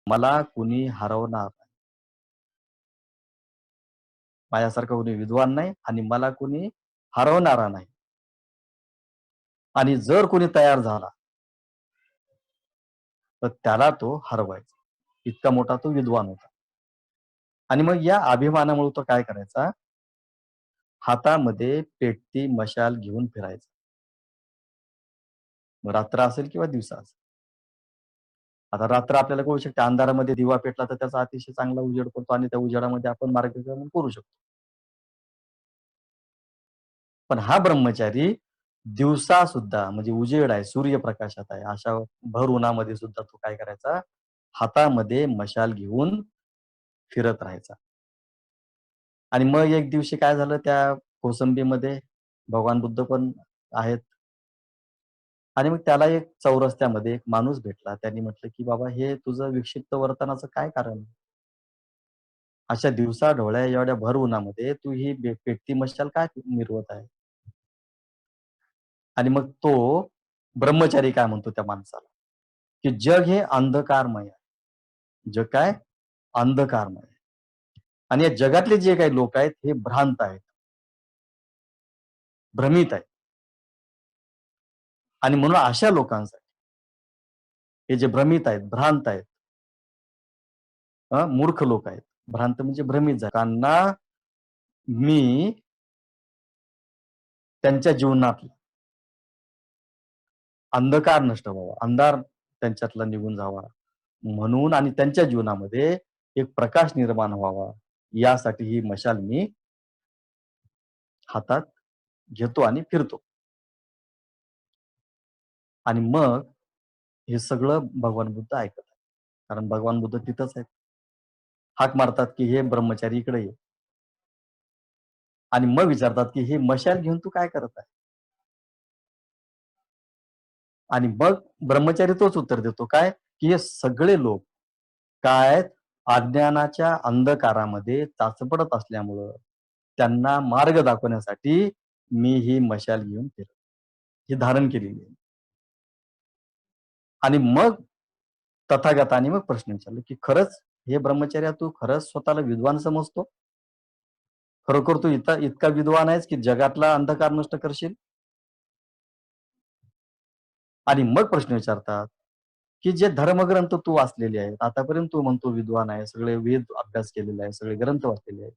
मला कुणी हरवणार नाही. माझ्यासारखा कुणी विद्वान नाही आणि मला कुणी हरवणारा नाही. आणि जर कोणी तयार झाला तर त्याला तो हरवायचा. इतका मोठा तो विद्वान होता. आणि मग या अभिमानामुळे तो काय करायचा, हातामध्ये पेटती मशाल घेऊन फिरायचा. मग रात्र असेल किंवा दिवसा असेल. आता रात्र आपल्याला कळू शकते, अंधारामध्ये दिवा पेटला तर त्याचा अतिशय चांगला उजेड पडतो आणि त्या उजेडामध्ये आपण मार्गक्रमण करू शकतो. पण हा ब्रह्मचारी दिवसा सुद्धा म्हणजे उजेड आहे, सूर्यप्रकाशात आहे, अशा भर उन्हामध्ये सुद्धा तो काय करायचा, हातामध्ये मशाल घेऊन फिरत राहायचा. आणि मग एक दिवशी काय झालं, त्या कोसंबीमध्ये भगवान बुद्ध पण आहेत. आणि मग त्याला एक चौरस्त्यामध्ये एक माणूस भेटला. त्यांनी म्हटलं, की "बाबा, हे तुझं विक्षिप्त वर्तनाचं काय कारण? अशा दिवसा ढवळ्या एवढ्या भर उन्हामध्ये तू ही पेटती मशाल काय मिरवत आहे?" आणि मग तो ब्रह्मचारी काय म्हणतो त्या माणसाला, की "जग हे अंधकारमय आहे. जग काय? अंधकारमय आहे. आणि या जगातले जे काही लोक आहेत हे भ्रांत आहेत, भ्रमित आहेत. आणि म्हणून अशा लोकांसाठी, हे जे भ्रमित आहेत, भ्रांत आहेत, मूर्ख लोक आहेत. भ्रांत म्हणजे भ्रमित झाले. त्यांना मी त्यांच्या जीवनातला अंधकार नष्ट व्हावा, अंधार त्यांच्यातला निघून जावा म्हणून आणि त्यांच्या जीवनामध्ये एक प्रकाश निर्माण व्हावा, यासाठी ही मशाल मी हातात घेतो आणि फिरतो." आणि मग हे सगळं भगवान बुद्ध ऐकत आहेत. कारण भगवान बुद्ध तिथंच आहेत. हाक मारतात, की "हे ब्रह्मचारी इकडे ये." आणि मग विचारतात, की "हे मशाल घेऊन तू काय करत आहे?" आणि मग ब्रह्मचारी तोच उत्तर देतो काय, की हे सगळे लोक काय आहेत, अज्ञानाच्या अंधकारामध्ये चाचपडत असल्यामुळं त्यांना मार्ग दाखवण्यासाठी मी ही मशाल घेऊन फिरतो. ही धारण केलेली आहे. आणि मग तथागताने मग प्रश्न विचारला, की "खरंच हे ब्रह्मचर्या तू खरंच स्वतःला विद्वान समजतो? खरोखर तू इतका विद्वान आहेस, की जगातला अंधकार नष्ट करशील?" आणि मग प्रश्न विचारतात, की "जे धर्मग्रंथ तू वाचलेले आहेत, आतापर्यंत तू म्हणतो विद्वान आहे, सगळे वेद अभ्यास केलेला आहे, सगळे ग्रंथ वाचलेले आहेत.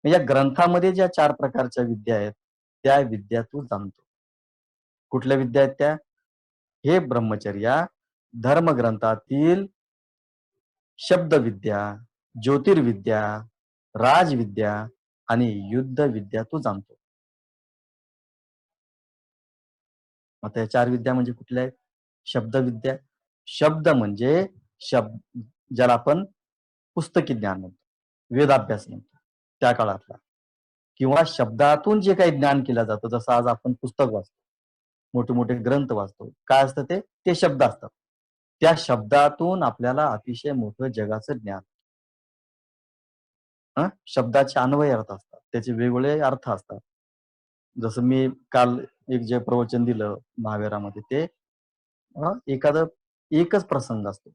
मग या ग्रंथामध्ये ज्या 4 प्रकारच्या विद्या आहेत, त्या विद्या तू जाणतो. कुठल्या विद्या आहेत त्या? हे ब्रह्मचर्या धर्मग्रंथातील शब्दविद्या, ज्योतिर्विद्या, राजविद्या आणि युद्धविद्या तू जाणतो." आता या 4 विद्या म्हणजे कुठल्या आहेत? शब्दविद्या. शब्द म्हणजे शब्द ज्याला आपण पुस्तकी ज्ञान म्हणतो, वेदाभ्यास म्हणतो, त्या काळातला. किंवा शब्दातून जे काही ज्ञान केलं जातं, जसं आज आपण पुस्तक वाचतो, मोठे-मोठे ग्रंथ वाचतो. काय असतं ते? ते शब्द असतात. त्या शब्दातून आपल्याला अतिशय मोठं जगाचं ज्ञान. शब्दाचे अन्वय अर्थ असतात. त्याचे वेगवेगळे अर्थ असतात. जसं मी काल एक जे प्रवचन दिलं महावीरामध्ये ते एखादं एकच प्रसंग असतो.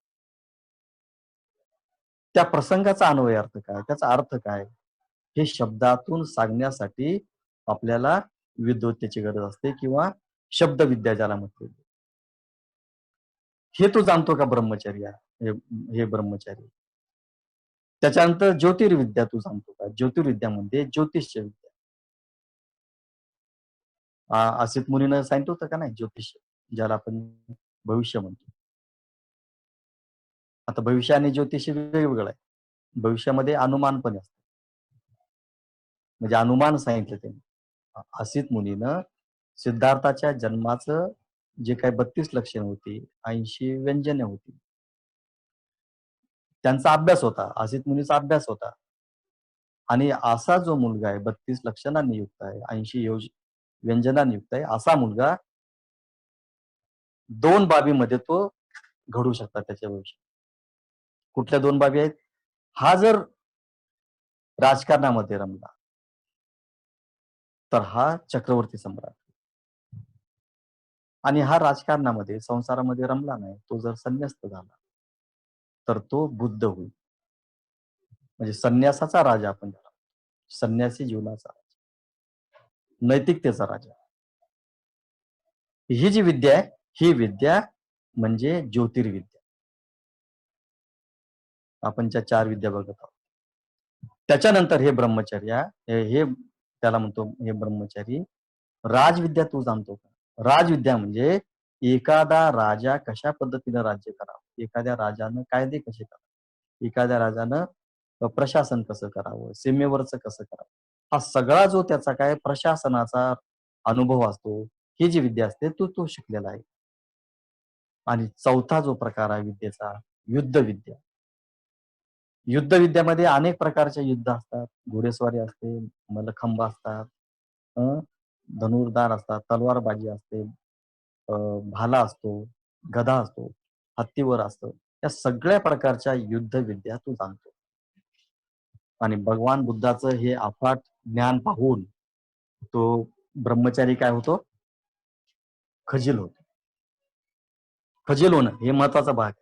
त्या प्रसंगाचा अन्वय अर्थ काय? त्याचा अर्थ काय? हे शब्दातून सांगण्यासाठी आपल्याला विद्वत्तेची गरज असते किंवा शब्दविद्या ज्याला म्हटले. हे तू जाणतो का ब्रह्मचर्य? हे हे ब्रह्मचारी. त्याच्यानंतर ज्योतिर्विद्या तू जाणतो का? ज्योतिर्विद्या म्हणजे ज्योतिष्य विद्या. असित मुनीनं सांगितलं होतं का नाही ज्योतिष, ज्याला आपण भविष्य म्हणतो. आता भविष्य आणि ज्योतिष वेगवेगळं आहे. भविष्यामध्ये अनुमान पण असतं. म्हणजे अनुमान सांगितलं त्यांनी. असित मुनीनं सिद्धार्थाच्या जन्माचं जे काही 32 लक्षणं होती, 80 व्यंजने होती. त्यांचा अभ्यास होता. असित मुनीचा अभ्यास होता. आणि असा जो मुलगा आहे 32 लक्षणांनी युक्त आहे, 80 व्यंजनांनी युक्त आहे, असा मुलगा 2 बाबीमध्ये तो घडू शकतात त्याच्या भविष्यात. कुठल्या 2 बाबी आहेत? हा जर राजकारणामध्ये रमला, तर हा चक्रवर्ती सम्राट. आणि हा राजकारणामध्ये, संसारामध्ये रमला नाही, तो जर संन्यस्त झाला, तर तो बुद्ध होईल. म्हणजे संन्यासाचा राजा आपण त्याला म्हणतो. संन्यासी जीवनाचा राजा, नैतिकतेचा राजा. ही जी विद्या आहे, ही विद्या म्हणजे ज्योतिर्विद्या. आपण ज्या 4 विद्या बघत आहोत. त्याच्यानंतर हे ब्रह्मचर्य हे त्याला म्हणतो हे ब्रह्मचारी राजविद्या तू जाणतो का? राजविद्या म्हणजे एखादा राजा कशा पद्धतीनं राज्य करावं, एखाद्या राजानं कायदे कसे करावे, एखाद्या राजानं प्रशासन कसं करावं, सीमेवरचं कसं करावं. हा सगळा जो त्याचा काय प्रशासनाचा अनुभव असतो, ही जी विद्या असते तो शिकलेला आहे. आणि चौथा जो प्रकार आहे विद्येचा, युद्धविद्या. युद्धविद्यामध्ये अनेक प्रकारचे युद्ध असतात. घोडेस्वारी असते, मल्लखंब असतात, अ, धनुर्धार असतात, तलवारबाजी असते, भाला असतो, गदा असतो, हत्तीवर असतं. या सगळ्या प्रकारच्या युद्धविद्या तू जाणतो. आणि भगवान बुद्धाचं हे अफाट ज्ञान पाहून तो ब्रह्मचारी काय होतो? खजील होतो. खजील होणं हे महत्वाचा भाग आहे.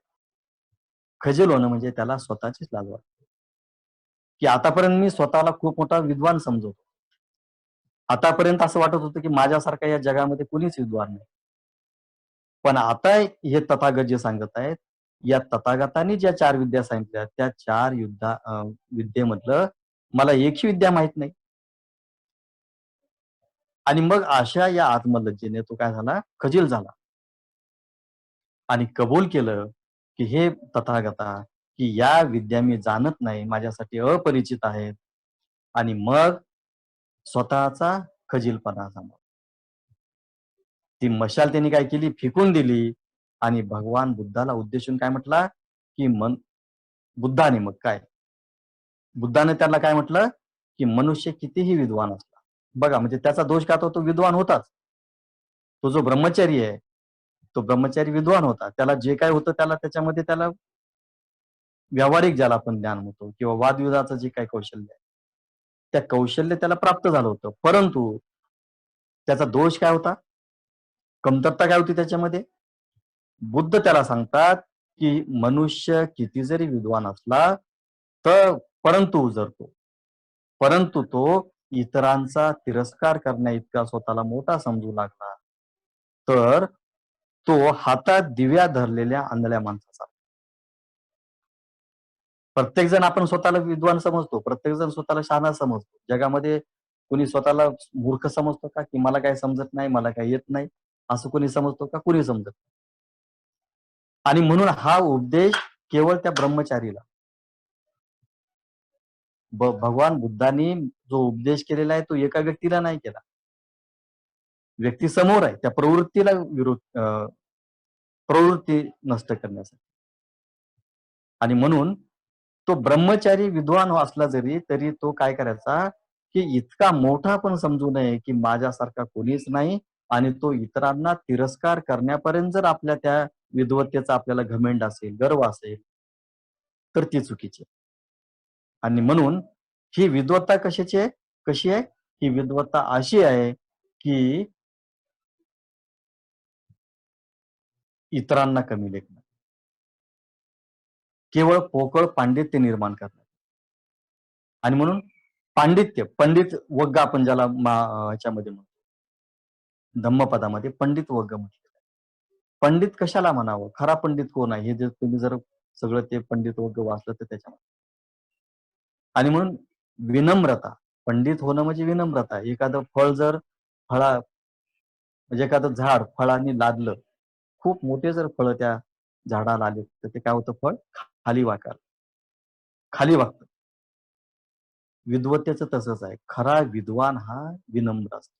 खजील होणं म्हणजे त्याला स्वतःचीच लाज वाटते, की आतापर्यंत मी स्वतःला खूप मोठा विद्वान समजतो. आतापर्यंत असं वाटत होतं, की माझ्यासारखा या जगामध्ये कुणीच विद्वान नाही. पण आता हे तथागत जे सांगत आहेत, या तथागतांनी ज्या 4 विद्या सांगितल्या, त्या 4 विद्येमधलं मला एकही विद्या माहीत नाही. आणि मग अशा या आत्मलज्जेने तो काय झाला? खजील झाला आणि कबूल केलं, की हे तथागता, की या विद्या मी जाणत नाही, माझ्यासाठी अपरिचित आहेत. आणि मग स्वतःचा खजीलपणा सांभाळला. ती मशाल त्यांनी काय केली? फेकून दिली आणि भगवान बुद्धाला उद्देशून काय म्हटला, की बुद्धाने मग काय? बुद्धाने त्याला काय म्हटलं, की मनुष्य कितीही विद्वान असला. बघा म्हणजे त्याचा दोष का तो विद्वान होताच. तो जो ब्रह्मचारी आहे, तो ब्रह्मचारी विद्वान होता. त्याला जे काय होतं त्याच्यामध्ये त्याला व्यावहारिक ज्याला आपण ज्ञान म्हणतो किंवा वादविवादाचं जे काही कौशल्य आहे, त्या कौशल्य त्याला प्राप्त झालं होतं. परंतु त्याचा दोष काय होता? कमतरता काय होती त्याच्यामध्ये? बुद्ध त्याला सांगतात, की मनुष्य किती जरी विद्वान असला, तर परंतु तो इतरांचा तिरस्कार करण्याइतका स्वतःला मोठा समजू लागला, तर तो हातात दिव्या धरलेल्या आंधळ्या माणसाचा. प्रत्येक जण आपण स्वतःला विद्वान समजतो, प्रत्येक जण स्वतःला शहाणा समजतो. जगामध्ये कुणी स्वतःला मूर्ख समजतो का? की मला काही समजत नाही, मला काही येत नाही, असं कोणी समजतो का? कुणी समजत नाही. आणि म्हणून हा उपदेश केवळ त्या ब्रह्मचारीला भगवान बुद्धांनी जो उपदेश केलेला आहे तो एका व्यक्तीला नाही केला. व्यक्ती समोर आहे. त्या प्रवृत्तीला प्रवृत्ती नष्ट करण्यासाठी. आणि म्हणून तो ब्रह्मचारी विद्वान असला तरी तो काय करायचा, की इतका मोठा पण समजू नये, की माझ्यासारखा कोणीच नाही आणि तो इतरांना तिरस्कार करण्यापर्यंत जर आपल्या त्या विद्वत्तेचा आपल्याला घमेंड असेल, गर्व असेल, तर ती चुकीची आहे. आणि म्हणून ही विद्वत्ता कशाची आहे? कशी आहे? ही विद्वत्ता अशी आहे, की इतरांना कमी लेखणं. केवळ पोकळ पांडित्य निर्माण करणं. आणि म्हणून पंडित वग्ग आपण ज्याला ह्याच्यामध्ये म्हणतो, धम्मपदामध्ये पंडित वग्ग म्हटलेलं आहे. पंडित कशाला म्हणावं? खरा पंडित कोण आहे? हे जर तुम्ही सगळं ते पंडित वग्ग वाचलं तर त्याच्यामध्ये. आणि म्हणून विनम्रता. पंडित होणं म्हणजे विनम्रता. एखादं फळ जर फळा म्हणजे एखादं झाड फळांनी लादलं, खूप मोठे जर फळं त्या झाडाला आले, तर ते काय होतं फळ खाली वागतं. विद्वत्तेचं तसंच आहे. खरा विद्वान हा विनम्र असतो.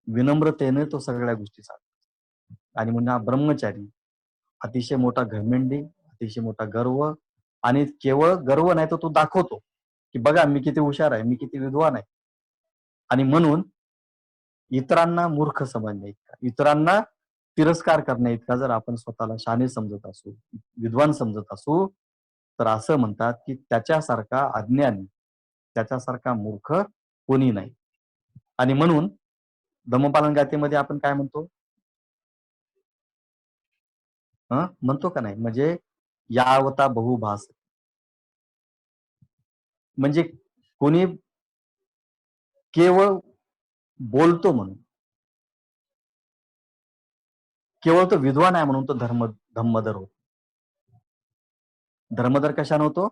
विनम्रतेने तो सगळ्या गोष्टी साधतो. आणि म्हणून हा ब्रह्मचारी अतिशय मोठा घमंडी, अतिशय मोठा गर्व आणि केवळ गर्व नाही तर तो दाखवतो, की बघा मी किती हुशार आहे, मी किती विद्वान आहे. आणि म्हणून इतरांना मूर्ख समजणे इतका, इतरांना तिरस्कार करण्या इतका जर आपण स्वतःला शहाणे समजत असू, विद्वान समजत असू, तर असं म्हणतात, की त्याच्यासारखा अज्ञानी, त्याच्यासारखा मूर्ख कोणी नाही. आणि म्हणून धम्मपालन गाथेमध्ये आपण काय म्हणतो? म्हणतो का नाही? म्हणजे यावता बहुभास. म्हणजे कोणी केवळ बोलतो म्हणून, केवळ तो विद्वान आहे म्हणून तो धम्मधर होतो. धर्मधर कशाने होतो?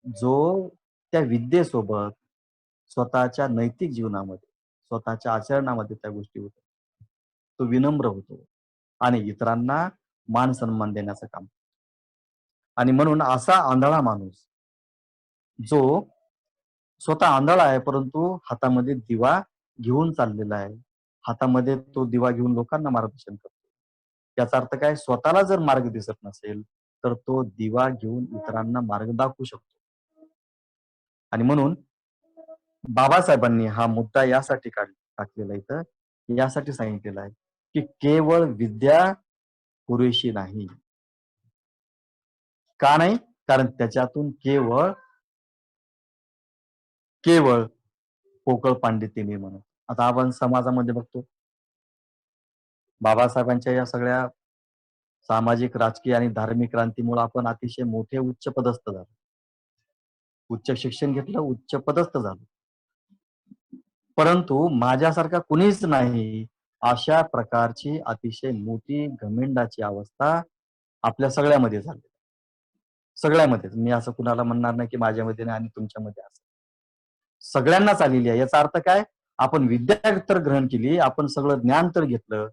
जो त्या विद्येसोबत स्वतःच्या नैतिक जीवनामध्ये, स्वतःच्या आचरणामध्ये त्या गोष्टी होतात. तो विनम्र होतो आणि इतरांना मान सन्मान देण्याचं काम. आणि म्हणून असा आंधळा माणूस, जो स्वतः आंधळा आहे परंतु हातामध्ये दिवा घेऊन चाललेला आहे. हातामध्ये तो दिवा घेऊन लोकांना मार्गदर्शन करतो. याचा अर्थ काय? स्वतःला जर मार्ग दिसत नसेल, तर तो दिवा घेऊन इतरांना मार्ग दाखवू शकतो. आणि म्हणून बाबासाहेबांनी हा मुद्दा यासाठी टाकलेला इथं, यासाठी सांगितलेला आहे, की केवळ विद्या पुरेशी नाही. का नाही? कारण त्याच्यातून केवळ केवळ पोकळ पांडित्य निर्माण होतं. आता आपण समाजामध्ये बघतो, बाबासाहेबांच्या या सगळ्या सामाजिक, राजकीय आणि धार्मिक क्रांतीमुळे आपण अतिशय मोठे उच्च पदस्थ झालो. उच्च शिक्षण घेतलं, उच्च पदस्थ झालो. परंतु माझ्यासारखा कुणीच नाही अशा प्रकारची अतिशय मोठी घमेंडाची अवस्था आपल्या सगळ्यामध्ये झाली. सगळ्यामध्येच. मी असं कुणाला म्हणणार नाही की माझ्यामध्ये नाही आणि तुमच्यामध्ये असं. सगळ्यांनाच आलेली आहे. याचा अर्थ काय? आपण विद्या तर ग्रहण केली, आपण सगळं ज्ञान तर घेतलं,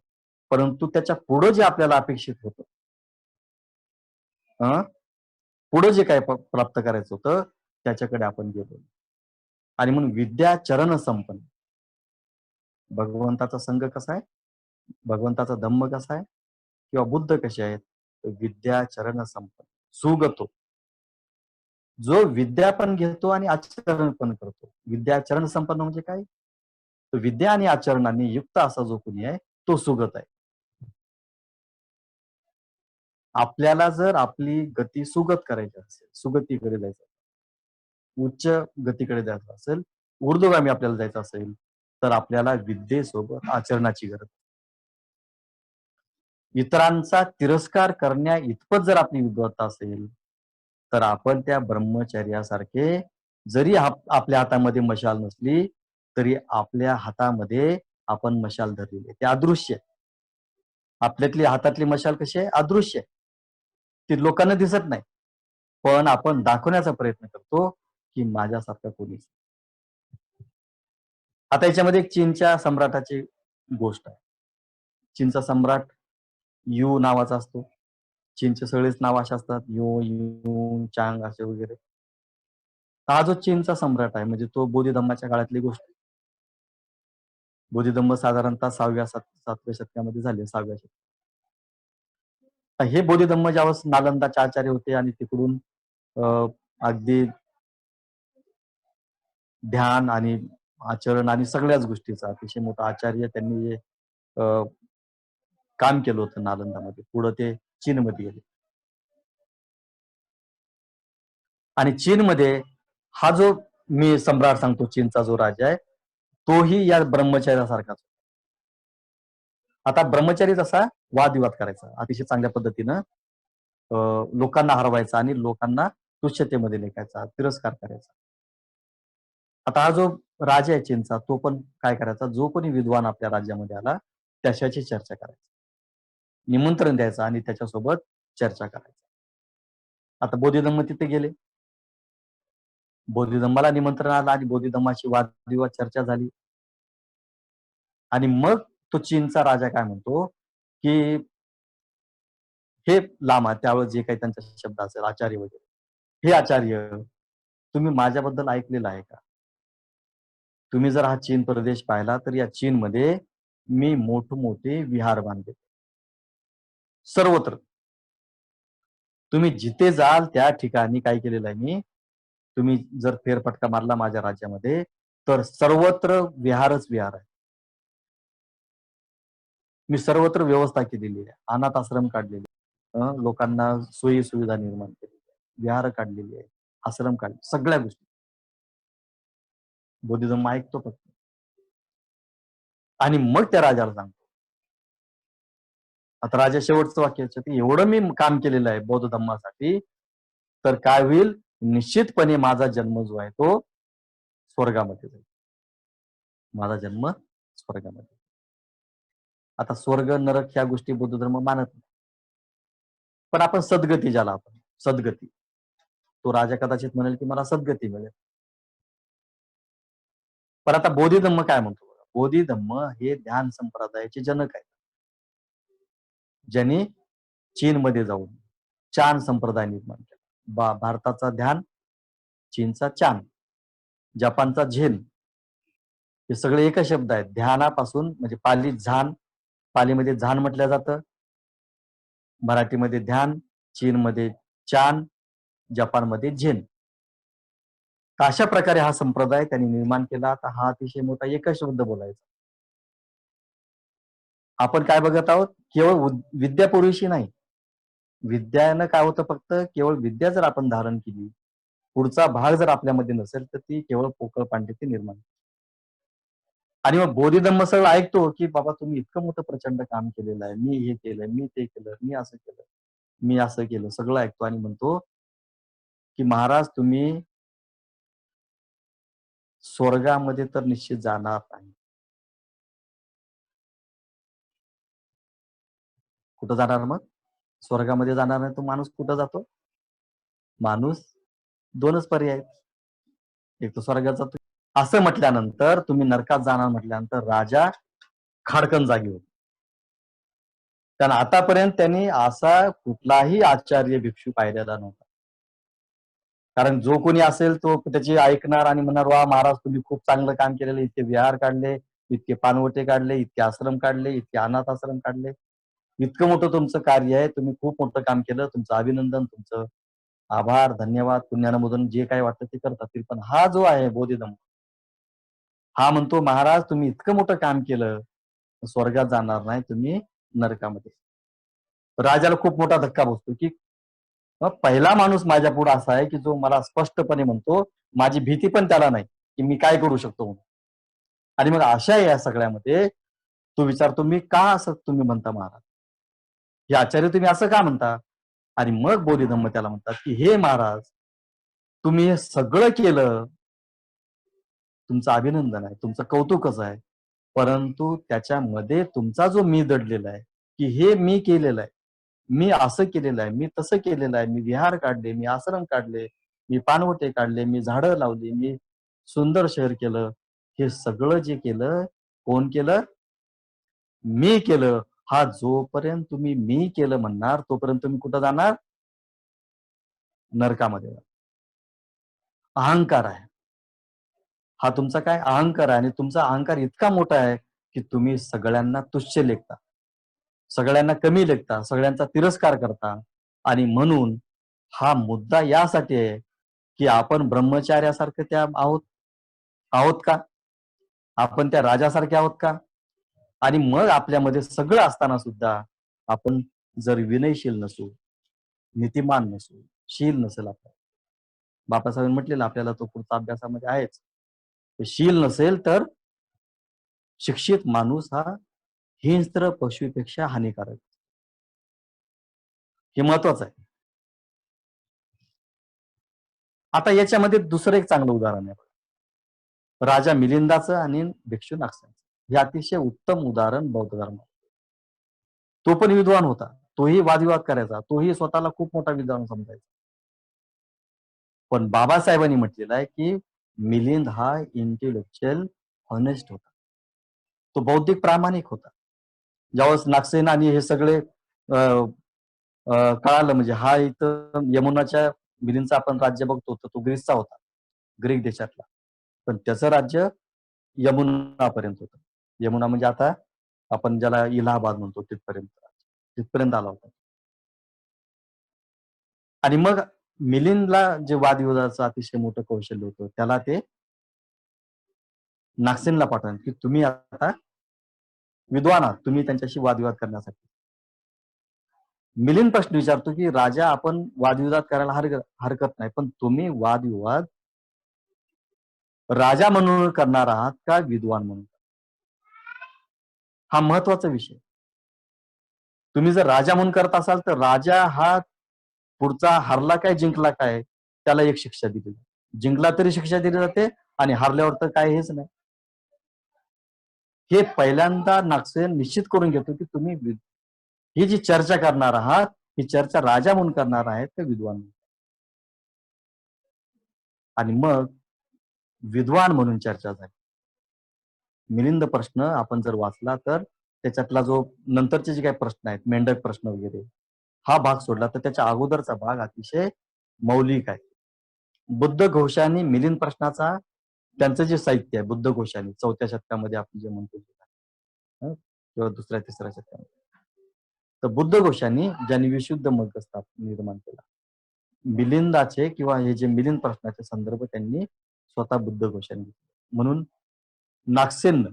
परंतु त्याच्या पुढं जे आपल्याला अपेक्षित होतं, पुढं जे काय प्राप्त करायचं होतं, त्याच्याकडे आपण गेलो. आणि म्हणून विद्या चरण संपन्न. भगवंताचा संघ कसा आहे? भगवंताचा धम्म कसा आहे? किंवा बुद्ध कसे आहेत? विद्या चरण संपन्न. सुगतो. जो विद्या पण घेतो आणि आचरण पण करतो. विद्याचरण संपन्न म्हणजे काय? तर विद्या आणि आचरणाने युक्त असा जो कोणी आहे, तो सुगत आहे. आपल्याला जर आपली गती सुगत करायची असेल, सुगतीकडे जायचं, उच्च गतीकडे जायचं असेल, ऊर्ध्वगामी आपल्याला जायचं असेल, तर आपल्याला विद्येसोबत आचरणाची गरज. इतरांचा तिरस्कार करण्या इतपत जर आपली विद्वत्ता असेल, तर आपण त्या ब्रह्मचर्यासारखे, जरी आपल्या हातामध्ये मशाल नसली, तरी आपल्या हातामध्ये आपण मशाल धरलेली आहे. ते अदृश्य आहे. आपल्यातली हातातली मशाल कशी आहे? अदृश्य आहे. ती लोकांना दिसत नाही. पण आपण दाखवण्याचा प्रयत्न करतो, की माझ्यासारखा कोणीच. आता याच्यामध्ये एक चीनच्या सम्राटाची गोष्ट आहे. चीनचा सम्राट यू नावाचा असतो. चीनचे सगळेच नाव असे असतात, यो, यू, चांग असे वगैरे. हा जो चीनचा सम्राट आहे, म्हणजे तो बोधिधम्माच्या काळातली गोष्ट आहे. बोधिधम्म साधारणतः 6व्या-7व्या शतकामध्ये झाले, 6व्या शतकात. हे बोधिधम्म ज्यावेळेस नालंदाचे आचार्य होते आणि तिकडून अगदी ध्यान आणि आचरण आणि सगळ्याच गोष्टीचा अतिशय मोठा आचार्य त्यांनी जे काम केलं होतं नालंदामध्ये, पुढे ते चीनमध्ये गेले. आणि चीनमध्ये हा जो मी सम्राट सांगतो, चीनचा जो राजा आहे, तोही या ब्रह्मचर्यासारखाच. आता ब्रह्मचारी असा वादविवाद करायचा अतिशय चांगल्या पद्धतीनं, लोकांना हरवायचा आणि लोकांना तुच्छतेमध्ये लेखायचा, तिरस्कार करायचा. आता हा जो राजा आहे चीनचा, तो पण काय करायचा? जो कोणी विद्वान आपल्या राज्यामध्ये आला, त्याच्याशी चर्चा करायची, निमंत्रण द्यायचं आणि त्याच्यासोबत चर्चा करायची. आता बोधिधम्म तिथे गेले, बोधिधम्माला निमंत्रण आलं आणि बोधिधम्माची वादविवाद चर्चा झाली. आणि मग तो चीनचा राजा काय म्हणतो, की हे लामा, त्यावेळेस जे काही त्यांचा शब्द असेल, आचार्य वगैरे, हे आचार्य, तुम्ही माझ्याबद्दल ऐकलेलं आहे का? तुम्ही जर हा चीन प्रदेश पाहिला, तर या चीनमध्ये मी मोठमोठे विहार बांधले सर्वत्र. तुम्ही जिथे जाल त्या ठिकाणी काय केलेलं आहे मी, तुम्ही जर फेरफटका मारला माझ्या राज्यामध्ये, तर सर्वत्र विहारच विहार आहे. मी सर्वत्र व्यवस्था केलेली आहे. अनाथ आश्रम काढलेले, लोकांना सोयी सुविधा निर्माण केलेली आहे, विहार काढलेली आहे, आश्रम काढले, सगळ्या गोष्टी. बोधिधम्म ऐकतो फक्त. आणि मग त्या राजाला सांगतो. आता राजा शेवटचं वाक्य, एवढं मी काम केलेलं आहे बौद्ध धम्मासाठी, तर काय होईल, निश्चितपणे माझा जन्म जो आहे तो स्वर्गामध्ये जाईल. माझा जन्म स्वर्गामध्ये. आता स्वर्ग नरक ह्या गोष्टी बौद्ध धर्म मानत नाही. पण आपण सद्गती ज्याला आपण सद्गती, तो राजा कदाचित म्हणेल की मला सद्गती मिळेल. पण आता बोधिधम्म काय म्हणतो बघा, बोधिधम्म हे ध्यान संप्रदायाचे जनक आहेत, ज्यांनी चीनमध्ये जाऊन चान संप्रदाय निर्माण केला. भारताचा ध्यान, चीनचा चान, जपानचा झेन, हे सगळे एकच शब्द आहेत. ध्यानापासून म्हणजे पाली झान, पालीमध्ये झान म्हटलं जातं, मराठीमध्ये ध्यान, चीनमध्ये चान, जपानमध्ये झेन. तर अशा प्रकारे हा संप्रदाय त्यांनी निर्माण केला. तर हा अतिशय मोठा एकच शब्द बोलायचा. आपण काय बघत आहोत, केवळ विद्यापुरुषी नाही, विद्यानं काय होतं, फक्त केवळ विद्या जर आपण धारण केली, पुढचा भाग जर आपल्यामध्ये नसेल, तर ती केवळ पोकळ पांडित्य निर्माण. आणि मग बोधिधम्म सगळं ऐकतो की बाबा तुम्ही इतकं मोठं प्रचंड काम केलेलं आहे, मी हे केलं, मी ते केलं, मी असं केलं, मी असं केलं, सगळं ऐकतो आणि म्हणतो की महाराज तुम्ही स्वर्गामध्ये तर निश्चित जाणार नाही. कुठं जाणार मग? स्वर्गामध्ये जाणार नाही तो माणूस कुठं जातो? माणूस दोनच पर्याय आहेत. एक तो स्वर्गात जातो. असं म्हटल्यानंतर तुम्ही नरकात जाणार म्हटल्यानंतर राजा खाडकन जागी होतो. कारण आतापर्यंत त्यांनी असा कुठलाही आचार्य भिक्षू पाहिलेला नव्हता. कारण जो कोणी असेल तो त्याची ऐकणार आणि म्हणणार वा महाराज तुम्ही खूप चांगलं काम केलेलं, इतके विहार काढले, इतके पानवटे काढले, इतके आश्रम काढले, इतके अनाथ आश्रम काढले, इतकं मोठं तुमचं कार्य आहे, तुम्ही खूप मोठं काम केलं, तुमचं अभिनंदन, तुमचं आभार, धन्यवाद, पुण्यानुमोदन जे काही वाटतं ते करत असतील. पण हा जो आहे बोधिधम्म, हा म्हणतो महाराज तुम्ही इतकं मोठं काम केलं, स्वर्गात जाणार नाही, तुम्ही नरकामध्ये. राजाला खूप मोठा धक्का बसतो की मग पहिला माणूस माझ्या पुढे असा आहे की जो मला स्पष्टपणे म्हणतो, माझी भीती पण त्याला नाही की मी काय करू शकतो म्हणून. आणि मग अशा या सगळ्यामध्ये तो विचारतो मी का असं तुम्ही म्हणता महाराज, हे आचार्य तुम्ही असं का म्हणता? आणि मग बोधिधम्म त्याला म्हणतात की हे महाराज तुम्ही हे सगळं केलं, तुमचं अभिनंदन आहे, तुमचं कौतुकच आहे, परंतु त्याच्यामध्ये तुमचा जो मी दडलेला आहे की हे मी केलेलं आहे, मी असं केलेलं आहे, मी तसं केलेलं आहे, मी विहार काढले, मी आश्रम काढले, मी पानवटे काढले, मी झाडं लावली, मी सुंदर शहर केलं, हे सगळं जे केलं कोण केलं? मी केलं. हा जोपर्यंत तुम्ही मी केलं म्हणणार तोपर्यंत तुम्ही कुठं जाणार? नरकामध्ये. अहंकार आहे हा, तुमचा काय अहंकार आहे आणि तुमचा अहंकार इतका मोठा आहे की तुम्ही सगळ्यांना तुच्छ लेखता, सगळ्यांना कमी लेखता, सगळ्यांचा तिरस्कार करता. आणि म्हणून हा मुद्दा यासाठी आहे की आपण ब्रह्मचार्यासारखे त्या आहोत आहोत का? आपण त्या राजासारखे आहोत का? आणि मग आपल्यामध्ये सगळं असताना सुद्धा आपण जर विनयशील नसू, नीतिमान नसू, शील नसेल आपला, बाबासाहेबांनी म्हटलेलं आपल्याला तो पुढचा अभ्यासामध्ये आहेच, शील नसेल तर शिक्षित माणूस हा हिंस्त्र पशुपेक्षा हानिकारक. हे महत्वाचं आहे. आता याच्यामध्ये दुसरं एक चांगलं उदाहरण आहे, राजा मिलिंदाचं आणि भिक्षू नागसेनचं. हे अतिशय उत्तम उदाहरण बौद्ध धर्मात. तो पण विद्वान होता, तोही वादविवाद करायचा, तोही स्वतःला खूप मोठा विद्वान समजायचा. पण बाबासाहेबांनी म्हटलेलं आहे की मिलिंद हा इंटेलेक्च्युअल हॉनेस्ट होता, तो बौद्धिक प्रामाणिक होता. ज्यावेळेस नागसेन आणि हे सगळे कळालं, म्हणजे हा इथं यमुनाच्या मिलिंदचा आपण राज्य बघतो तर तो ग्रीसचा होता, ग्रीक देशातला, पण त्याचं राज्य यमुनापर्यंत होतं. यमुना म्हणजे आता आपण ज्याला इलाहाबाद म्हणतो तिथपर्यंत, तिथपर्यंत आला होता. आणि मग मिलिंदला जे वादविवादाचं अतिशय मोठं कौशल्य होतं, त्याला ते नागसेनला पाठवलं की तुम्ही आता विद्वान आहात, तुम्ही त्यांच्याशी वादविवाद करण्यासाठी. मिलिंद प्रश्न विचारतो की राजा आपण वादविवाद करायला हरकत नाही, पण तुम्ही वादविवाद राजा म्हणून करणार आहात का विद्वान म्हणून? हा महत्वाचा विषय. तुम्ही जर राजा म्हणून करत असाल तर राजा हा पुढचा हारला काय जिंकला काय त्याला एक शिक्षा दिली जाते. जिंकला तरी शिक्षा दिली जाते आणि हारल्यावर तर काय हेच नाही. हे पहिल्यांदा नागसेन निश्चित करून घेतो की तुम्ही ही जी चर्चा करणार आहात ही चर्चा राजा म्हणून करणार आहेत का विद्वान म्हणून? आणि मग विद्वान म्हणून चर्चा झाली. मिलिंद प्रश्न आपण जर वाचला तर त्याच्यातला जो नंतरचे जे काही प्रश्न आहेत मेंढक प्रश्न वगैरे हा भाग सोडला तर त्याच्या अगोदरचा भाग अतिशय मौलिक आहे. बुद्ध घोषांनी मिलिंद प्रश्नाचा त्यांचं जे साहित्य आहे बुद्ध घोषांनी 4थ्या शतकामध्ये आपण जे म्हणतो किंवा दुसऱ्या तिसऱ्या शतकामध्ये तर बुद्ध घोषांनी ज्यांनी विशुद्ध मग निर्माण केला मिलिंदाचे किंवा हे जे मिलिंद प्रश्नाचे संदर्भ त्यांनी स्वतः बुद्ध घोषांनी घेतले. म्हणून नागसेन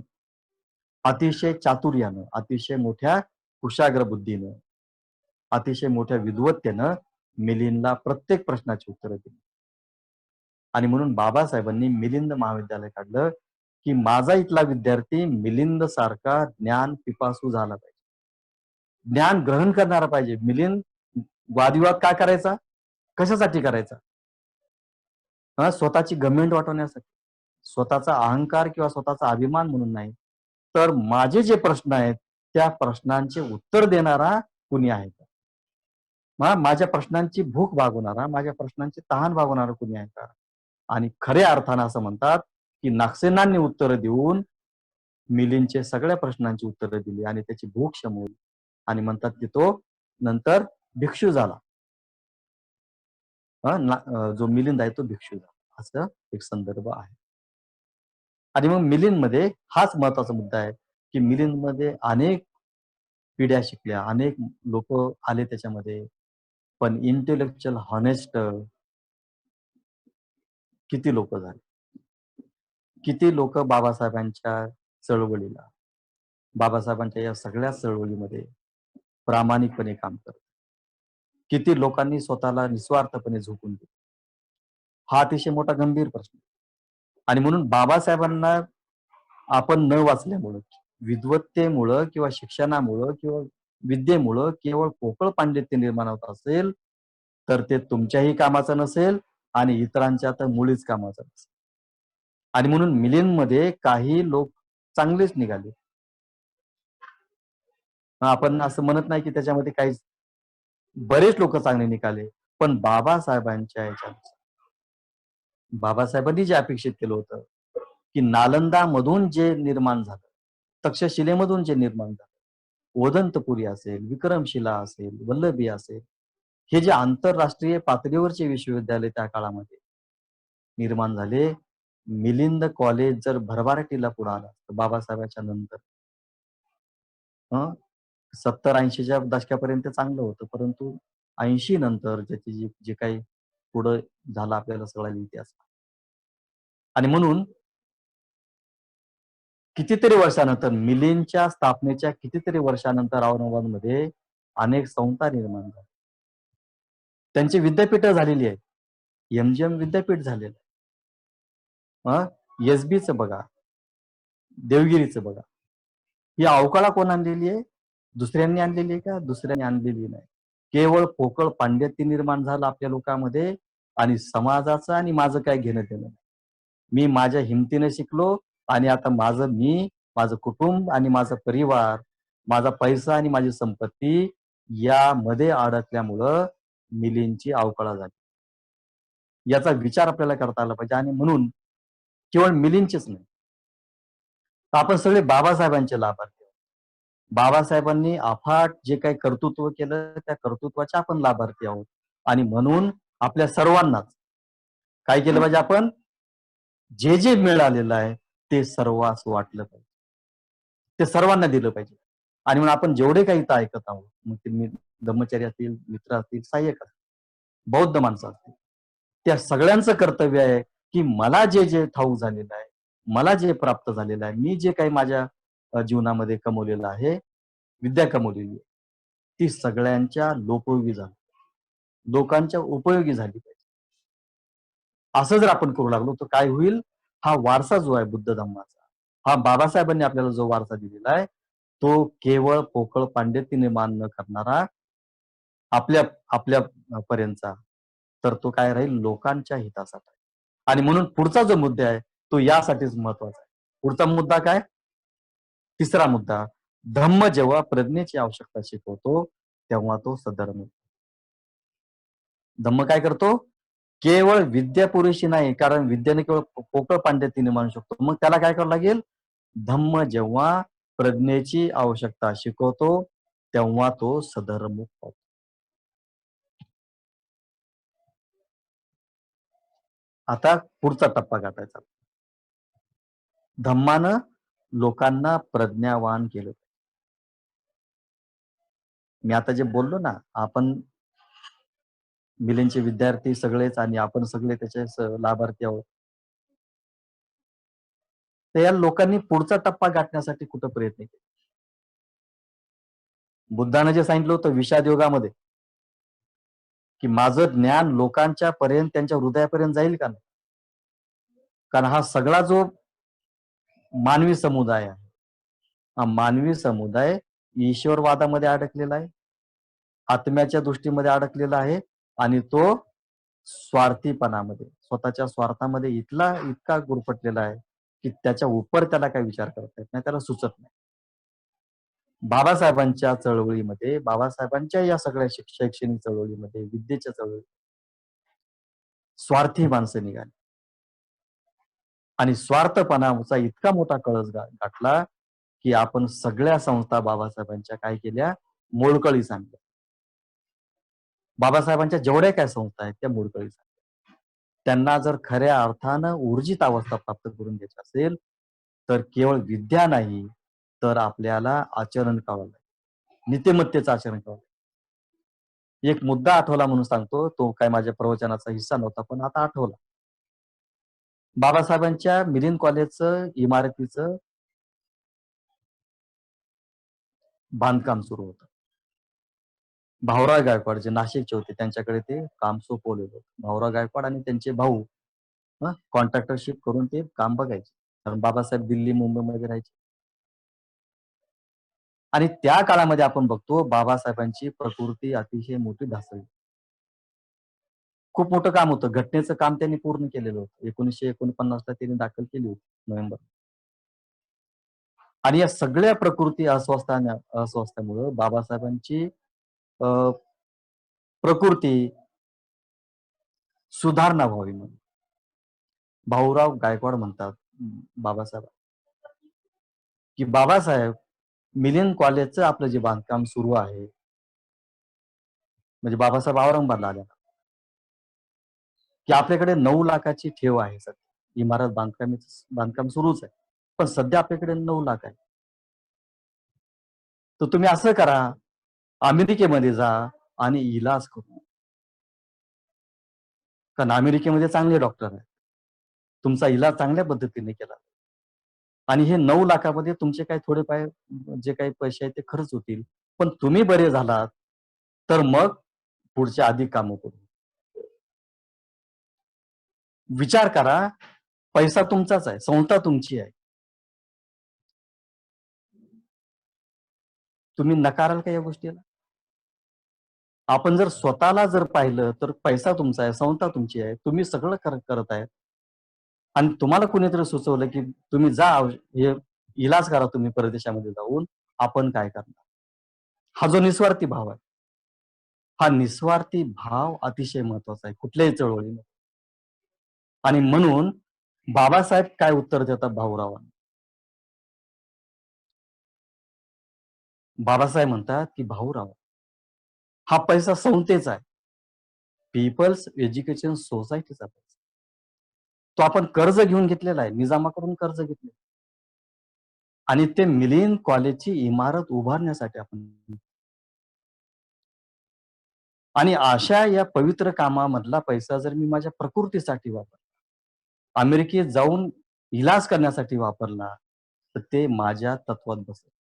अतिशय चातुर्यानं अतिशय मोठ्या कुशाग्र बुद्धीनं अतिशय मोठ्या विद्वत्तेनं मिलिंदला प्रत्येक प्रश्नाची उत्तरं दिली. आणि म्हणून बाबासाहेबांनी मिलिंद महाविद्यालय काढलं की माझा इथला विद्यार्थी मिलिंद सारखा ज्ञान पिपासू झाला पाहिजे, ज्ञान ग्रहण करणारा पाहिजे. मिलिंद वादविवाद काय करायचा, कशासाठी करायचा? स्वतःची गमेंट वाटवण्यासाठी, स्वतःचा अहंकार किंवा स्वतःचा अभिमान म्हणून नाही, तर माझे जे प्रश्न आहेत त्या प्रश्नांचे उत्तर देणारा कुणी आहे का? माझ्या प्रश्नांची भूक भागवणारा, माझ्या प्रश्नांची तहान भागवणारा कुणी आहे का? आणि खऱ्या अर्थानं असं म्हणतात की नागसेनांनी उत्तरं देऊन मिलिंदचे सगळ्या प्रश्नांची उत्तरं दिली आणि त्याची भूक शमवली आणि म्हणतात की तो नंतर भिक्षू झाला. जो मिलिंद आहे तो भिक्षू झाला असं एक संदर्भ आहे. आणि मग मिलिंदमध्ये हाच महत्वाचा मुद्दा आहे की मिलिंदमध्ये अनेक पिढ्या शिकल्या, अनेक लोक आले त्याच्यामध्ये, पण इंटेलेक्च्युअल हॉनेस्ट किती लोक झाले, किती लोक बाबासाहेबांच्या चळवळीला, बाबासाहेबांच्या या सगळ्या चळवळीमध्ये प्रामाणिकपणे काम करतात, किती लोकांनी स्वतःला निस्वार्थपणे झोकून दिले. हा अतिशय मोठा गंभीर प्रश्न. आणि म्हणून बाबासाहेबांना आपण न वाचल्यामुळं, विद्वत्तेमुळं किंवा शिक्षणामुळं किंवा विद्येमुळं केवळ पोकळ पांडित्य निर्माण होत असेल तर ते तुमच्याही कामाचं नसेल आणि इतरांच्या तर मुळीच कामाचं नसेल. आणि म्हणून मिलिंदमध्ये काही लोक चांगलेच निघाले. आपण असं म्हणत नाही की त्याच्यामध्ये काही बरेच लोक चांगले निघाले, पण बाबासाहेबांच्या याच्यात बाबासाहेबांनी जे अपेक्षित केलं होतं की नालंदामधून जे निर्माण झालं, तक्षशिलेमधून जे निर्माण झालं, ओदंतपुरी असेल, विक्रमशिला असेल, वल्लभी असेल, हे जे आंतरराष्ट्रीय पातळीवरचे विश्वविद्यालय त्या काळामध्ये निर्माण झाले. मिलिंद कॉलेज जर भरभराटीला पुढे आलं असतं बाबासाहेबांच्या नंतर 70-80च्या दशकापर्यंत चांगलं होतं, परंतु 80 नंतर त्याची जे काही पुढं झालं आपल्याला सगळा इतिहास. आणि म्हणून कितीतरी वर्षानंतर मिलिंदच्या स्थापनेच्या कितीतरी वर्षानंतर औरंगाबादमध्ये अनेक संस्था निर्माण झाल्या. त्यांची विद्यापीठं झालेली आहेत. एमजीएम विद्यापीठ झालेलं आहे. एसबीचं बघा, देवगिरीचं बघा. ही अवकाळा कोण आणलेली आहे? दुसऱ्यांनी आणलेली आहे का? दुसऱ्यांनी आणलेली नाही. केवळ पोकळ पांडित्य निर्माण झालं आपल्या लोकांमध्ये आणि समाजाचं आणि माझं काय घेणं देणं. मी माझ्या हिमतीने शिकलो आणि आता माझं कुटुंब आणि माझा परिवार, माझा पैसा आणि माझी संपत्ती यामध्ये अडकल्यामुळं मिलिंदची अवकाळा झाली. याचा विचार आपल्याला करता आला पाहिजे. आणि म्हणून केवळ मिलिंदचेच नाही, तर आपण सगळे बाबासाहेबांचे लाभार्थी आहोत. बाबासाहेबांनी अफाट जे काही कर्तृत्व केलं त्या कर्तृत्वाचे आपण लाभार्थी आहोत. आणि म्हणून आपल्या सर्वांनाच काय केलं पाहिजे, आपण जे जे मिळालेलं आहे ते सर्वांस वाटलं पाहिजे, ते सर्वांना दिलं पाहिजे. आणि म्हणून आपण जेवढे काही इथं ऐकत आहोत, मग ते ब्रह्मचारी असतील, मित्र असतील, सहाय्यक असतील, बौद्ध माणसं असतील, त्या सगळ्यांचं कर्तव्य आहे की मला जे जे ठाऊक झालेलं आहे, मला जे प्राप्त झालेलं आहे, मी जे काही माझ्या जीवनामध्ये कमवलेलं आहे, विद्या कमवलेली आहे, ती सगळ्यांच्या लोकोपयोगी झाली, लोकांच्या उपयोगी झाली पाहिजे. असं जर आपण करू लागलो तर काय होईल, हा वारसा जो आहे बुद्ध धम्माचा, हा बाबासाहेबांनी आपल्याला जो वारसा दिलेला आहे तो केवळ पोकळ पांडित्य निर्माण न करणारा आपल्या आपल्या पर्यंतचा, तर तो काय राहील लोकांच्या हितासाठी. आणि म्हणून पुढचा जो मुद्दा आहे तो यासाठीच महत्वाचा आहे. पुढचा मुद्दा काय? तिसरा मुद्दा, धम्म जेव्हा प्रज्ञेची आवश्यकता शिकवतो तेव्हा तो सधर्म. धम्म काय करतो? केवळ विद्या पुरेशी नाही, कारण विद्याने केवळ पोकळ पांडित्य मानू शकतो. मग त्याला काय करावं लागेल? धम्म जेव्हा प्रज्ञेची आवश्यकता शिकवतो तेव्हा तो सधर्म होतो. आता पुढचा टप्पा गाठायचा. धम्मानं लोकांना प्रज्ञावान केलं. मी आता जे बोललो ना, आपण मिलिंदचे विद्यार्थी सगळेच आणि आपण सगळे त्याचे लाभार्थी आहोत. तर या लोकांनी पुढचा टप्पा गाठण्यासाठी कुठं प्रयत्न केले? बुद्धानं जे सांगितलं होतं विषाद योगामध्ये, की माझं ज्ञान लोकांच्या पर्यंत, त्यांच्या हृदयापर्यंत जाईल का नाही? कारण हा सगळा जो मानवी समुदाय आहे, हा मानवी समुदाय ईश्वरवादामध्ये अडकलेला आहे, आत्म्याच्या दृष्टीमध्ये अडकलेला आहे आणि तो स्वार्थीपणामध्ये, स्वतःच्या स्वार्थामध्ये इतका गुरफटलेला आहे की त्याच्या उपर त्याला काही विचार करता येत नाही, त्याला सुचत नाही. बाबासाहेबांच्या चळवळीमध्ये, बाबासाहेबांच्या या सगळ्या शैक्षणिक चळवळीमध्ये, विद्येच्या चळवळी, स्वार्थी माणसं निघाली आणि स्वार्थपणाचा इतका मोठा कळस गाठला की आपण सगळ्या संस्था बाबासाहेबांच्या काय केल्या? मोडकळीस आणल्या. बाबासाहेबांच्या जेवढ्या काय संस्था आहेत त्या मोडकळीस आणल्या. त्यांना जर खऱ्या अर्थानं ऊर्जित अवस्था प्राप्त करून द्यायची असेल तर केवळ विद्या नाही, तर आपल्याला आचरण करावं लागेल, नीतिमत्तेचं आचरण करावं लागेल. एक मुद्दा आठवला म्हणून सांगतो, तो काय माझ्या प्रवचनाचा हिस्सा नव्हता पण आता आठवला. बाबासाहेबांच्या मिलिंद कॉलेजचं इमारतीचं बांधकाम सुरू होतं. भाऊराव गायकवाड जे नाशिकचे होते त्यांच्याकडे ते काम सोपवलेलं होतं. भाऊराव गायकवाड आणि त्यांचे भाऊ कॉन्ट्रॅक्टरशिप करून ते काम बघायचे, कारण बाबासाहेब दिल्ली मुंबईमध्ये राहायचे. आणि त्या काळामध्ये आपण बघतो बाबासाहेबांची प्रकृती अतिशय मोठी ढासळली. खूप मोठं काम होतं, घटनेचं काम त्यांनी पूर्ण केलेलं होतं. 1949 ला त्यांनी दाखल केली होती नोव्हेंबर. आणि या सगळ्या प्रकृती अस्वस्थामुळे बाबासाहेबांची अ, प्रकृती सुधारणा व्हावी म्हणून भाऊराव गायकवाड म्हणतात बाबासाहेब, की बाबासाहेब मिलिंद कॉलेजचं आपलं जे बांधकाम सुरू आहे, म्हणजे बाबासाहेब औरंगाबादला आल्या की आपल्याकडे 9 लाखाची ठेव आहे सध्या. इमारत बांधकाम सुरूच आहे. पण सध्या आपल्याकडे 9 लाख आहे. तर तुम्ही असं करा, अमेरिकेमध्ये जा आणि इलाज करू. कारण अमेरिकेमध्ये चांगले डॉक्टर आहेत. तुमचा इलाज चांगल्या पद्धतीने केला. आणि हे 9 लाखामध्ये तुमचे काही थोडेफार जे काही पैसे आहेत ते खर्च होतील. पण तुम्ही बरे झालात, तर मग पुढच्या अधिक कामं करू. विचार करा, पैसा तुमचाच आहे, संस्था तुमची आहे. तुम्ही नकाराल का या गोष्टीला? आपण जर स्वतःला जर पाहिलं तर पैसा तुमचा आहे, संस्था तुमची आहे, तुम्ही सगळं करत आहे आणि तुम्हाला कुणीतरी सुचवलं की तुम्ही जा, हे इलाज करा तुम्ही परदेशामध्ये जाऊन, आपण काय करणार? हा जो निस्वार्थी भाव आहे, हा निस्वार्थी भाव अतिशय महत्वाचा आहे कुठल्याही चळवळीमध्ये. आणि म्हणून बाबासाहेब काय उत्तर देतात भाऊरावांना? बाबासाहेब म्हणतात की भाऊराव, हा पैसा संस्थेचा आहे, पीपल्स एज्युकेशन सोसायटीचा पैसा. तो आपण कर्ज घेऊन घेतलेला आहे, निजामाकडून कर्ज घेतले आणि ते मिलिंद कॉलेजची इमारत उभारण्यासाठी आपण, आणि अशा या पवित्र कामामधला पैसा जर मी माझ्या प्रकृतीसाठी वापरला, अमेरिकेत जाऊन इलाज करण्यासाठी वापरला, तर ते माझ्या तत्वात बसेल.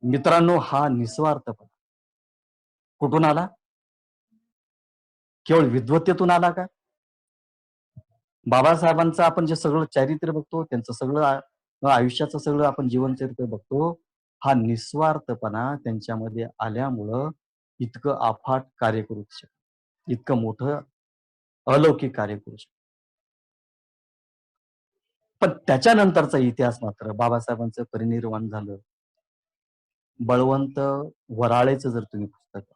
मित्रांनो, हा निस्वार्थपणा कुठून आला? केवळ विद्वत्तेतून आला का? बाबासाहेबांचं आपण जे सगळं चारित्र्य बघतो, त्यांचं सगळं आयुष्याचं सगळं आपण जीवनचरित्र बघतो, हा निस्वार्थपणा त्यांच्यामध्ये आल्यामुळं इतकं अफाट कार्य करू शकत, इतकं मोठं अलौकिक कार्य करू शकत. पण त्याच्यानंतरचा इतिहास मात्र बाबासाहेबांचं परिनिर्वाण झालं. बळवंत वराळेचं जर तुम्ही पुस्तक,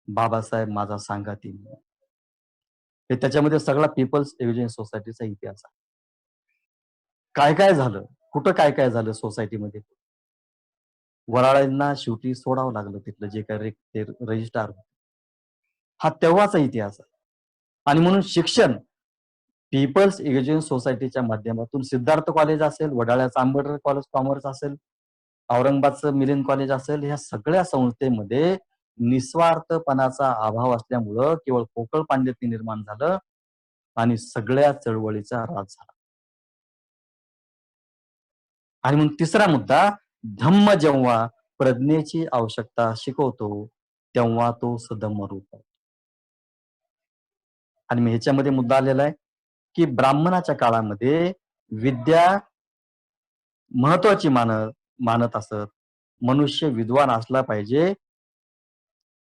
बाबासाहेब माझा सांगाती, हे त्याच्यामध्ये सगळा पीपल्स एज्युकेशन सोसायटीचा इतिहास आहे. काय काय झालं, कुठं काय काय झालं सोसायटीमध्ये, वराळेंना शेवटी सोडावं लागलं तिथलं जे काय ते रजिस्ट्रार, हा तेव्हाचा इतिहास आहे. आणि म्हणून शिक्षण पीपल्स एज्युकेशन सोसायटीच्या माध्यमातून सिद्धार्थ कॉलेज असेल, वडाळ्याचं आंबेडकर कॉलेज कॉमर्स असेल, औरंगाबादचं मिलिंद कॉलेज असेल, ह्या सगळ्या संस्थेमध्ये निस्वार्थपणाचा अभाव असल्यामुळं केवळ पोकळ पांडित्य निर्माण झालं आणि सगळ्या चळवळीचा राज झाला. आणि म्हणून तिसरा मुद्दा, धम्म जेव्हा प्रज्ञेची आवश्यकता शिकवतो तेव्हा तो सधम्म रूप आहे. आणि मग ह्याच्यामध्ये मुद्दा आलेला आहे की ब्राह्मणाच्या काळामध्ये विद्या महत्वाची मानत असत, मनुष्य विद्वान असला पाहिजे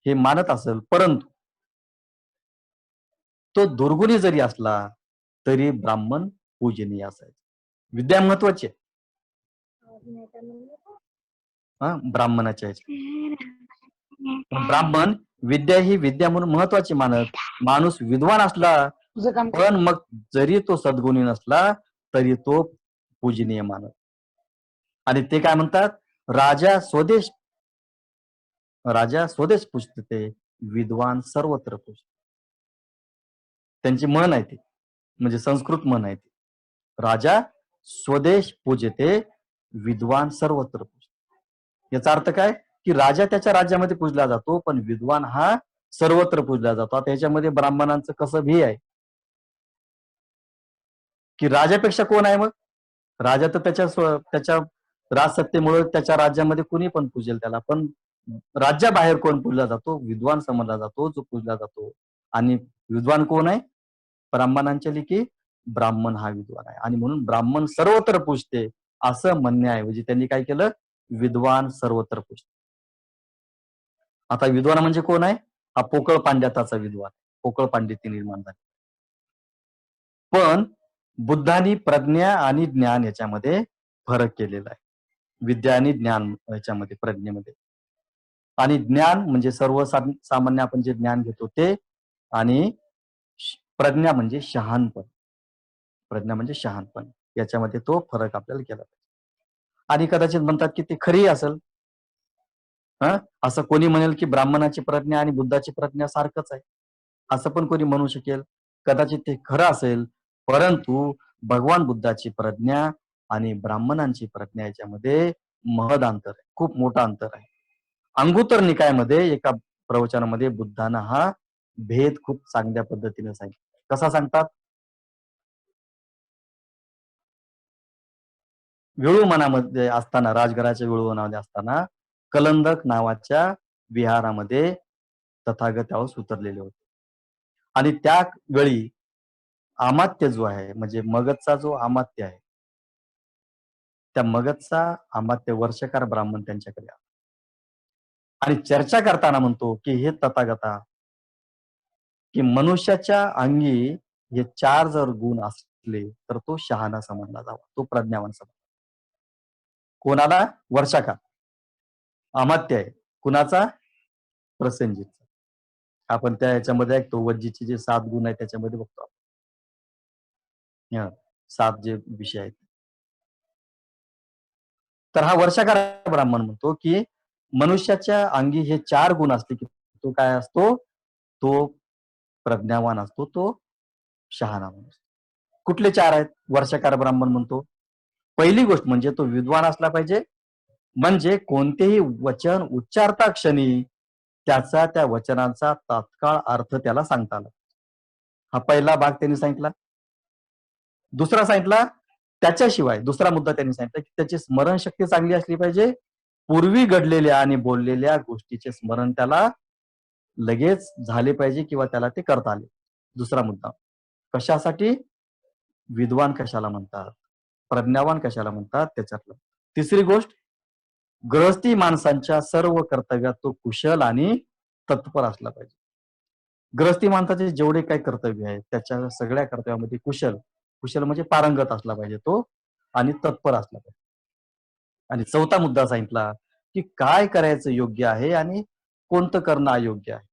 हे मानत असेल, परंतु तो दुर्गुणी जरी असला तरी ब्राह्मण पूजनीय असायचा. विद्या महत्वाची आहे ब्राह्मणाच्या ब्राह्मण विद्या ही विद्या म्हणून महत्वाची मानत, माणूस विद्वान असला पण मग जरी तो सद्गुणी नसला तरी तो पूजनीय मानत. आणि ते काय म्हणतात, राजा स्वदेश पूजते, विद्वान सर्वत्र पूजते. त्यांची म्हण आहे ती, म्हणजे संस्कृत म्हण आहे ती, राजा स्वदेश पूजते, विद्वान सर्वत्र पूजते. याचा अर्थ काय की राजा त्याच्या राज्यामध्ये पूजला जातो पण विद्वान हा सर्वत्र पूजला जातो. आता याच्यामध्ये ब्राह्मणांचं कसं भी आहे की राजापेक्षा कोण आहे, मग राजा तर त्याच्या राजसत्तेमुळे त्याच्या राज्यामध्ये कुणी पण पूजेल त्याला, पण राज्याबाहेर कोण पूजला जातो, विद्वान समजला जातो जो पूजला जातो. आणि विद्वान कोण आहे, ब्राह्मणांच्या लिखी ब्राह्मण हा विद्वान आहे. आणि म्हणून ब्राह्मण सर्वत्र पूजते असं म्हणण्याऐवजी त्यांनी काय केलं, विद्वान सर्वत्र पूजते. आता विद्वान म्हणजे कोण आहे, हा पोकळ पांड्याताचा विद्वान, पोकळ पांडित्य निर्माण झाले. पण बुद्धांनी प्रज्ञा आणि ज्ञान याच्यामध्ये फरक केलेला आहे. विद्या आणि ज्ञान याच्यामध्ये, प्रज्ञेमध्ये. आणि ज्ञान म्हणजे सर्वसामान्य आपण जे ज्ञान घेतो ते, आणि प्रज्ञा म्हणजे शहाणपण. प्रज्ञा म्हणजे शहाणपण, याच्यामध्ये तो फरक आपल्याला केला पाहिजे. आणि कदाचित म्हणतात की ते खरी असेल, असं कोणी म्हणेल की ब्राह्मणाची प्रज्ञा आणि बुद्धाची प्रज्ञा सारखंच आहे, असं पण कोणी म्हणू शकेल. कदाचित ते खरं असेल, परंतु भगवान बुद्धाची प्रज्ञा आणि ब्राह्मणांची प्रज्ञा याच्यामध्ये महद अंतर आहे, खूप मोठं अंतर आहे. अंगुत्तर निकायामध्ये एका प्रवचनामध्ये बुद्धांना हा भेद खूप चांगल्या पद्धतीने सांगितला. कसा सांगतात, विळूमनामध्ये असताना, राजघराच्या विळूमनामध्ये असताना कलंदक नावाच्या विहारामध्ये तथागत त्यावेळेस उतरलेले होते. आणि त्या वेळी अमात्य जो आहे, म्हणजे मगधचा जो अमात्य आहे, त्या मगधचा अमात्य वर्षकार ब्राह्मण त्यांच्याकडे आला आणि चर्चा करताना म्हणतो की हे तथागता, की मनुष्याच्या अंगी हे 4 जर गुण असले तर तो शहाणा समजला जावा, तो प्रज्ञावान समजला. कोणाला, वर्षाकार, अमात्य आहे कुणाचा, प्रसेनजीतचा. आपण त्या याच्यामध्ये ऐकतो वज्जीचे जे 7 गुण आहेत त्याच्यामध्ये बघतो आपण, 7 जे विषय आहेत. तर हा वर्षाकार ब्राह्मण म्हणतो की मनुष्याच्या अंगी हे 4 गुण असले की तो काय असतो, तो प्रज्ञावान असतो, तो शहाणा माणूस. कुठले 4 आहेत, वर्षाकार ब्राह्मण म्हणतो. पहिली गोष्ट म्हणजे तो विद्वान असला पाहिजे, म्हणजे कोणतेही वचन उच्चारता क्षणी त्याचा, त्या वचनाचा तात्काळ अर्थ त्याला सांगता आला. हा पहिला भाग त्यांनी सांगितला. दुसरा सांगितला, त्याच्याशिवाय दुसरा मुद्दा त्यांनी सांगितला की त्याची स्मरणशक्ती चांगली असली पाहिजे, पूर्वी घडलेल्या आणि बोललेल्या गोष्टीचे स्मरण त्याला लगेच झाले पाहिजे किंवा त्याला ते करता आले. दुसरा मुद्दा, कशासाठी, विद्वान कशाला म्हणतात, प्रज्ञावान कशाला म्हणतात त्याच्यातलं. तिसरी गोष्ट, गृहस्थी माणसांच्या सर्व कर्तव्यात तो कुशल आणि तत्पर असला पाहिजे. गृहस्थी माणसाचे जेवढे काही कर्तव्य आहेत त्याच्या सगळ्या कर्तव्यामध्ये कुशल, कुशल म्हणजे पारंगत असला पाहिजे तो, आणि तत्पर असला पाहिजे. आणि चौथा मुद्दा सांगितला की काय करायचं योग्य आहे आणि कोणतं करणं अयोग्य आहे,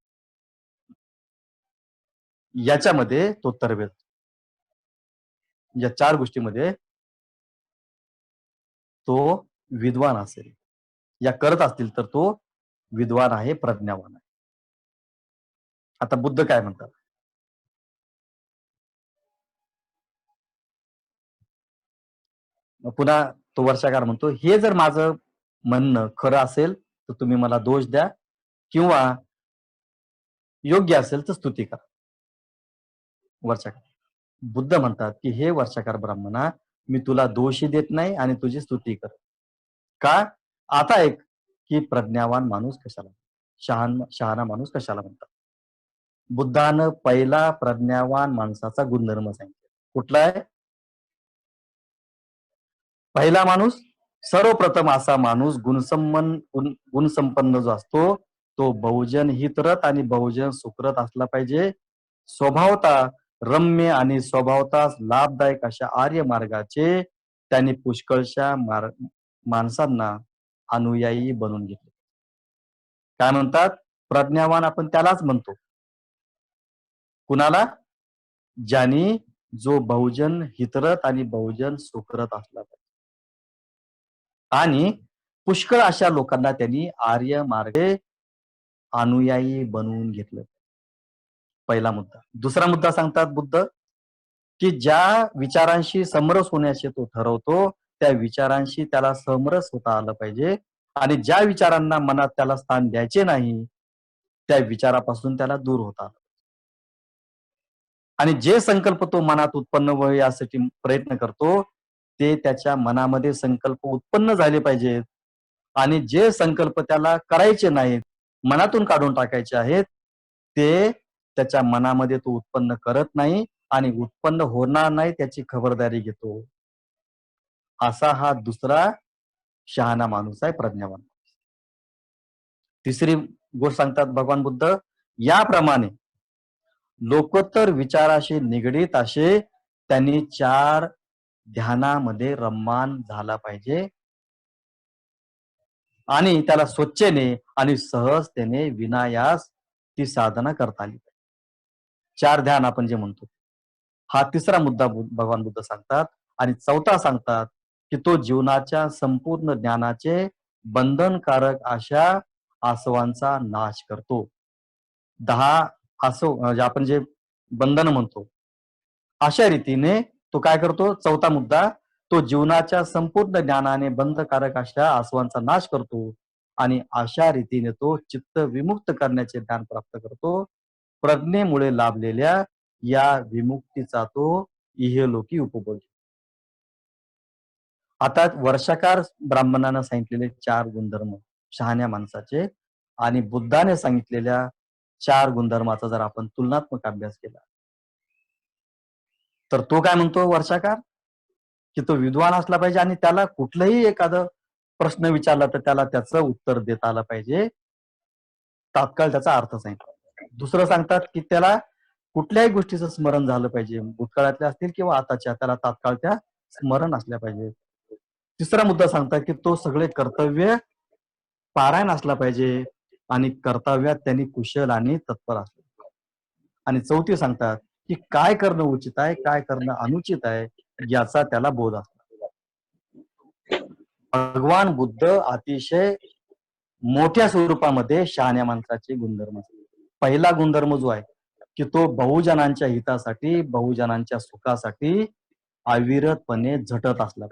याच्यामध्ये तो तरबेज. या 4 गोष्टीमध्ये तो विद्वान असेल, या करत असतील तर तो विद्वान आहे, प्रज्ञावान आहे. आता बुद्ध काय म्हणतात? पुन्हा तो वर्षाकार म्हणतो, हे जर माझं म्हणणं खरं असेल तर तुम्ही मला दोष द्या, किंवा योग्य असेल तर स्तुती करा. वर्षाकार बुद्ध म्हणतात की हे वर्षाकार ब्राह्मणा, मी तुला दोषही देत नाही आणि तुझी स्तुती कर. का? आता एक, की प्रज्ञावान माणूस कशाला, शहाणा माणूस कशाला म्हणतात? बुद्धानं पहिला प्रज्ञावान माणसाचा गुणधर्म सांगितला. कुठला आहे? पहिला माणूस, सर्वप्रथम असा माणूस गुणसंपन्न जो असतो तो बहुजन हितरत आणि बहुजन सुखरत असला पाहिजे. स्वभावता रम्य आणि स्वभावता लाभदायक अशा आर्य मार्गाचे त्यांनी पुष्कळशा माणसांना अनुयायी बनवून घेतले. काय म्हणतात? प्रज्ञावान आपण त्यालाच म्हणतो. कुणाला? ज्यांनी जो बहुजन हितरत आणि बहुजन सुखरत असला पाहिजे. आणि पुष्कळ अशा लोकांना त्यांनी आर्य मार्गे अनुयायी बनवून घेतलं. पहिला मुद्दा. दुसरा मुद्दा सांगतात बुद्ध, की ज्या विचारांशी समरस होण्याचे तो ठरवतो त्या विचारांशी त्याला समरस होता आलं पाहिजे, आणि ज्या विचारांना मनात त्याला स्थान द्यायचे नाही त्या विचारापासून त्याला दूर होता. आणि जे संकल्प तो मनात उत्पन्न व्हावे यासाठी प्रयत्न करतो ते त्याच्या मनामध्ये संकल्प उत्पन्न झाले पाहिजेत, आणि जे संकल्प त्याला करायचे नाहीत, मनातून काढून टाकायचे आहेत, ते त्याच्या मनामध्ये तो उत्पन्न करत नाही आणि उत्पन्न होणार नाही त्याची खबरदारी घेतो. असा हा दुसरा शहाणा माणूस आहे, प्रज्ञावान. तिसरी गोष्ट सांगतात भगवान बुद्ध, याप्रमाणे लोकोत्तर विचाराशी निगडीत असे त्यांनी 4 ध्यानामध्ये रममान झाला पाहिजे, आणि त्याला स्वच्छेने आणि सहजतेने विनायास ती साधना करता आली पाहिजे. 4 ध्यान आपण जे म्हणतो, हा तिसरा मुद्दा भगवान बुद्ध सांगतात. आणि चौथा सांगतात की तो जीवनाच्या संपूर्ण ज्ञानाचे बंधनकारक अशा आसवांचा नाश करतो. 10 आसव म्हणजे आपण जे बंधन म्हणतो, अशा रीतीने तो काय करतो? चौथा मुद्दा, तो जीवनाच्या संपूर्ण ज्ञानाने बंधकारक अशा आसवांचा नाश करतो, आणि अशा रीतीने तो चित्त विमुक्त करण्याचे ज्ञान प्राप्त करतो. प्रज्ञेमुळे लाभलेल्या या विमुक्तीचा तो इहलोकी उपभोग. आता वर्षाकार ब्राह्मणानं सांगितलेले 4 गुणधर्म शहाण्या माणसाचे, आणि बुद्धाने सांगितलेल्या 4 गुणधर्माचा जर आपण तुलनात्मक अभ्यास केला तर तो काय म्हणतो वर्षाकार, की तो विद्वान असला पाहिजे आणि त्याला कुठलाही एखादं प्रश्न विचारला तर त्याला त्याचं उत्तर देता आलं पाहिजे, तात्काळ त्याचा अर्थ सांगितला. दुसरं सांगतात की त्याला कुठल्याही गोष्टीचं स्मरण झालं पाहिजे, भूतकाळातल्या असतील किंवा आताच्या, त्याला तात्काळ त्या स्मरण असल्या पाहिजे. तिसरा मुद्दा सांगतात की तो सगळे कर्तव्य पारायण असला पाहिजे, आणि कर्तव्यात त्यांनी कुशल आणि तत्पर असले. आणि चौथी सांगतात की काय करणं उचित आहे, काय करणं अनुचित आहे, याचा त्याला बोध असतो. भगवान बुद्ध अतिशय मोठ्या स्वरूपामध्ये शहाण्या माणसाचे गुणधर्म. पहिला गुणधर्म जो आहे की तो बहुजनांच्या हितासाठी, बहुजनांच्या सुखासाठी अविरतपणे झटत असला,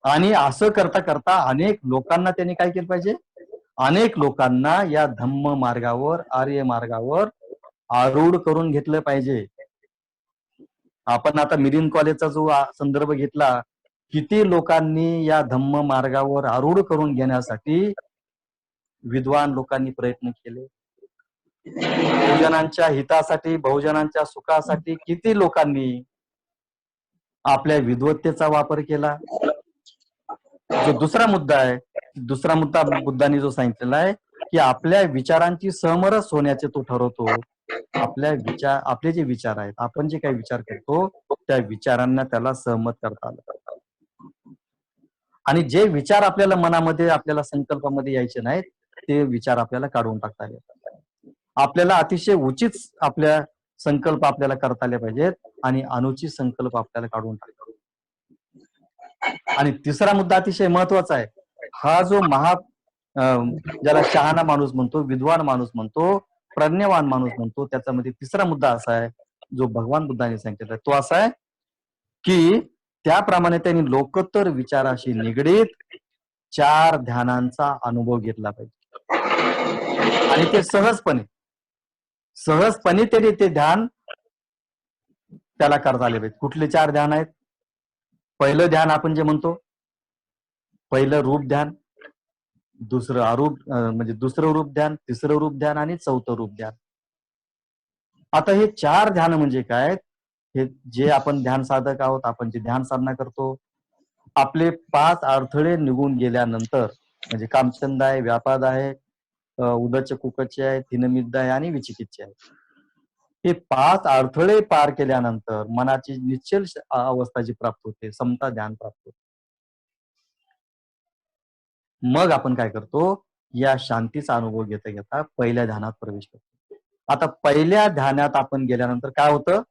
आणि असं करता करता अनेक लोकांना त्यांनी काय केलं पाहिजे? अनेक लोकांना या धम्म मार्गावर, आर्य मार्गावर आरूढ करून घेतलं पाहिजे. आपण आता मिलिंद कॉलेजचा जो संदर्भ घेतला, किती लोकांनी या धम्म मार्गावर आरूढ करून घेण्यासाठी विद्वान लोकांनी प्रयत्न केले. बहुजनांच्या हितासाठी, बहुजनांच्या सुखासाठी किती लोकांनी आपल्या विद्वत्तेचा वापर केला. जो दुसरा मुद्दा आहे, दुसरा मुद्दा बुद्धांनी जो सांगितलेला आहे, की आपल्या विचारांची समरस होण्याचे तो ठरवतो. आपले जे विचार आहेत, आपण जे काही विचार करतो, त्या विचारांना त्याला सहमत करता आलं. आणि जे विचार आपल्याला मनामध्ये, आपल्याला संकल्पामध्ये यायचे नाहीत, ते विचार आपल्याला काढून टाकता आले. आपल्याला अतिशय उचित आपल्या संकल्प आपल्याला करता आले पाहिजेत आणि अनुचित संकल्प आपल्याला काढून टाकता. आणि तिसरा मुद्दा अतिशय महत्वाचा आहे. हा जो ज्याला शहाणा माणूस म्हणतो, विद्वान माणूस म्हणतो, प्रज्ञावान माणूस म्हणतो, त्याच्यामध्ये तिसरा मुद्दा असा आहे, जो भगवान बुद्धांनी सांगितलेला आहे, तो असा आहे की त्याप्रमाणे त्यांनी लोकोत्तर विचाराशी निगडीत 4 ध्यानांचा अनुभव घेतला पाहिजे. आणि ते सहजपणे त्यांनी ते ध्यान त्याला करता आले पाहिजे. कुठले 4 ध्यान आहेत? पहिलं ध्यान आपण जे म्हणतो, पहिलं रूप ध्यान, दुसरं अरूप म्हणजे दुसरं रूप ध्यान, तिसरं रूप ध्यान आणि चौथं रूप ध्यान. आता हे 4 ध्यान म्हणजे काय? हे जे आपण ध्यान साधक आहोत, आपण जे ध्यान साधना करतो, आपले 5 अडथळे निघून गेल्यानंतर, म्हणजे कामचंद आहे, व्यापाद आहे, उद्धच कुकचे आहे, थिनमिद्ध आहे आणि विचिकित्सा आहे. हे 5 अडथळे पार केल्यानंतर मनाची निश्चल अवस्था जी प्राप्त होते, समता ध्यान प्राप्त होते. मग आपण काय करतो? या शांतीचा अनुभव घेता घेता पहिल्या ध्यानात प्रवेश करतो. आता पहिल्या ध्यानात आपण गेल्यानंतर काय होतं?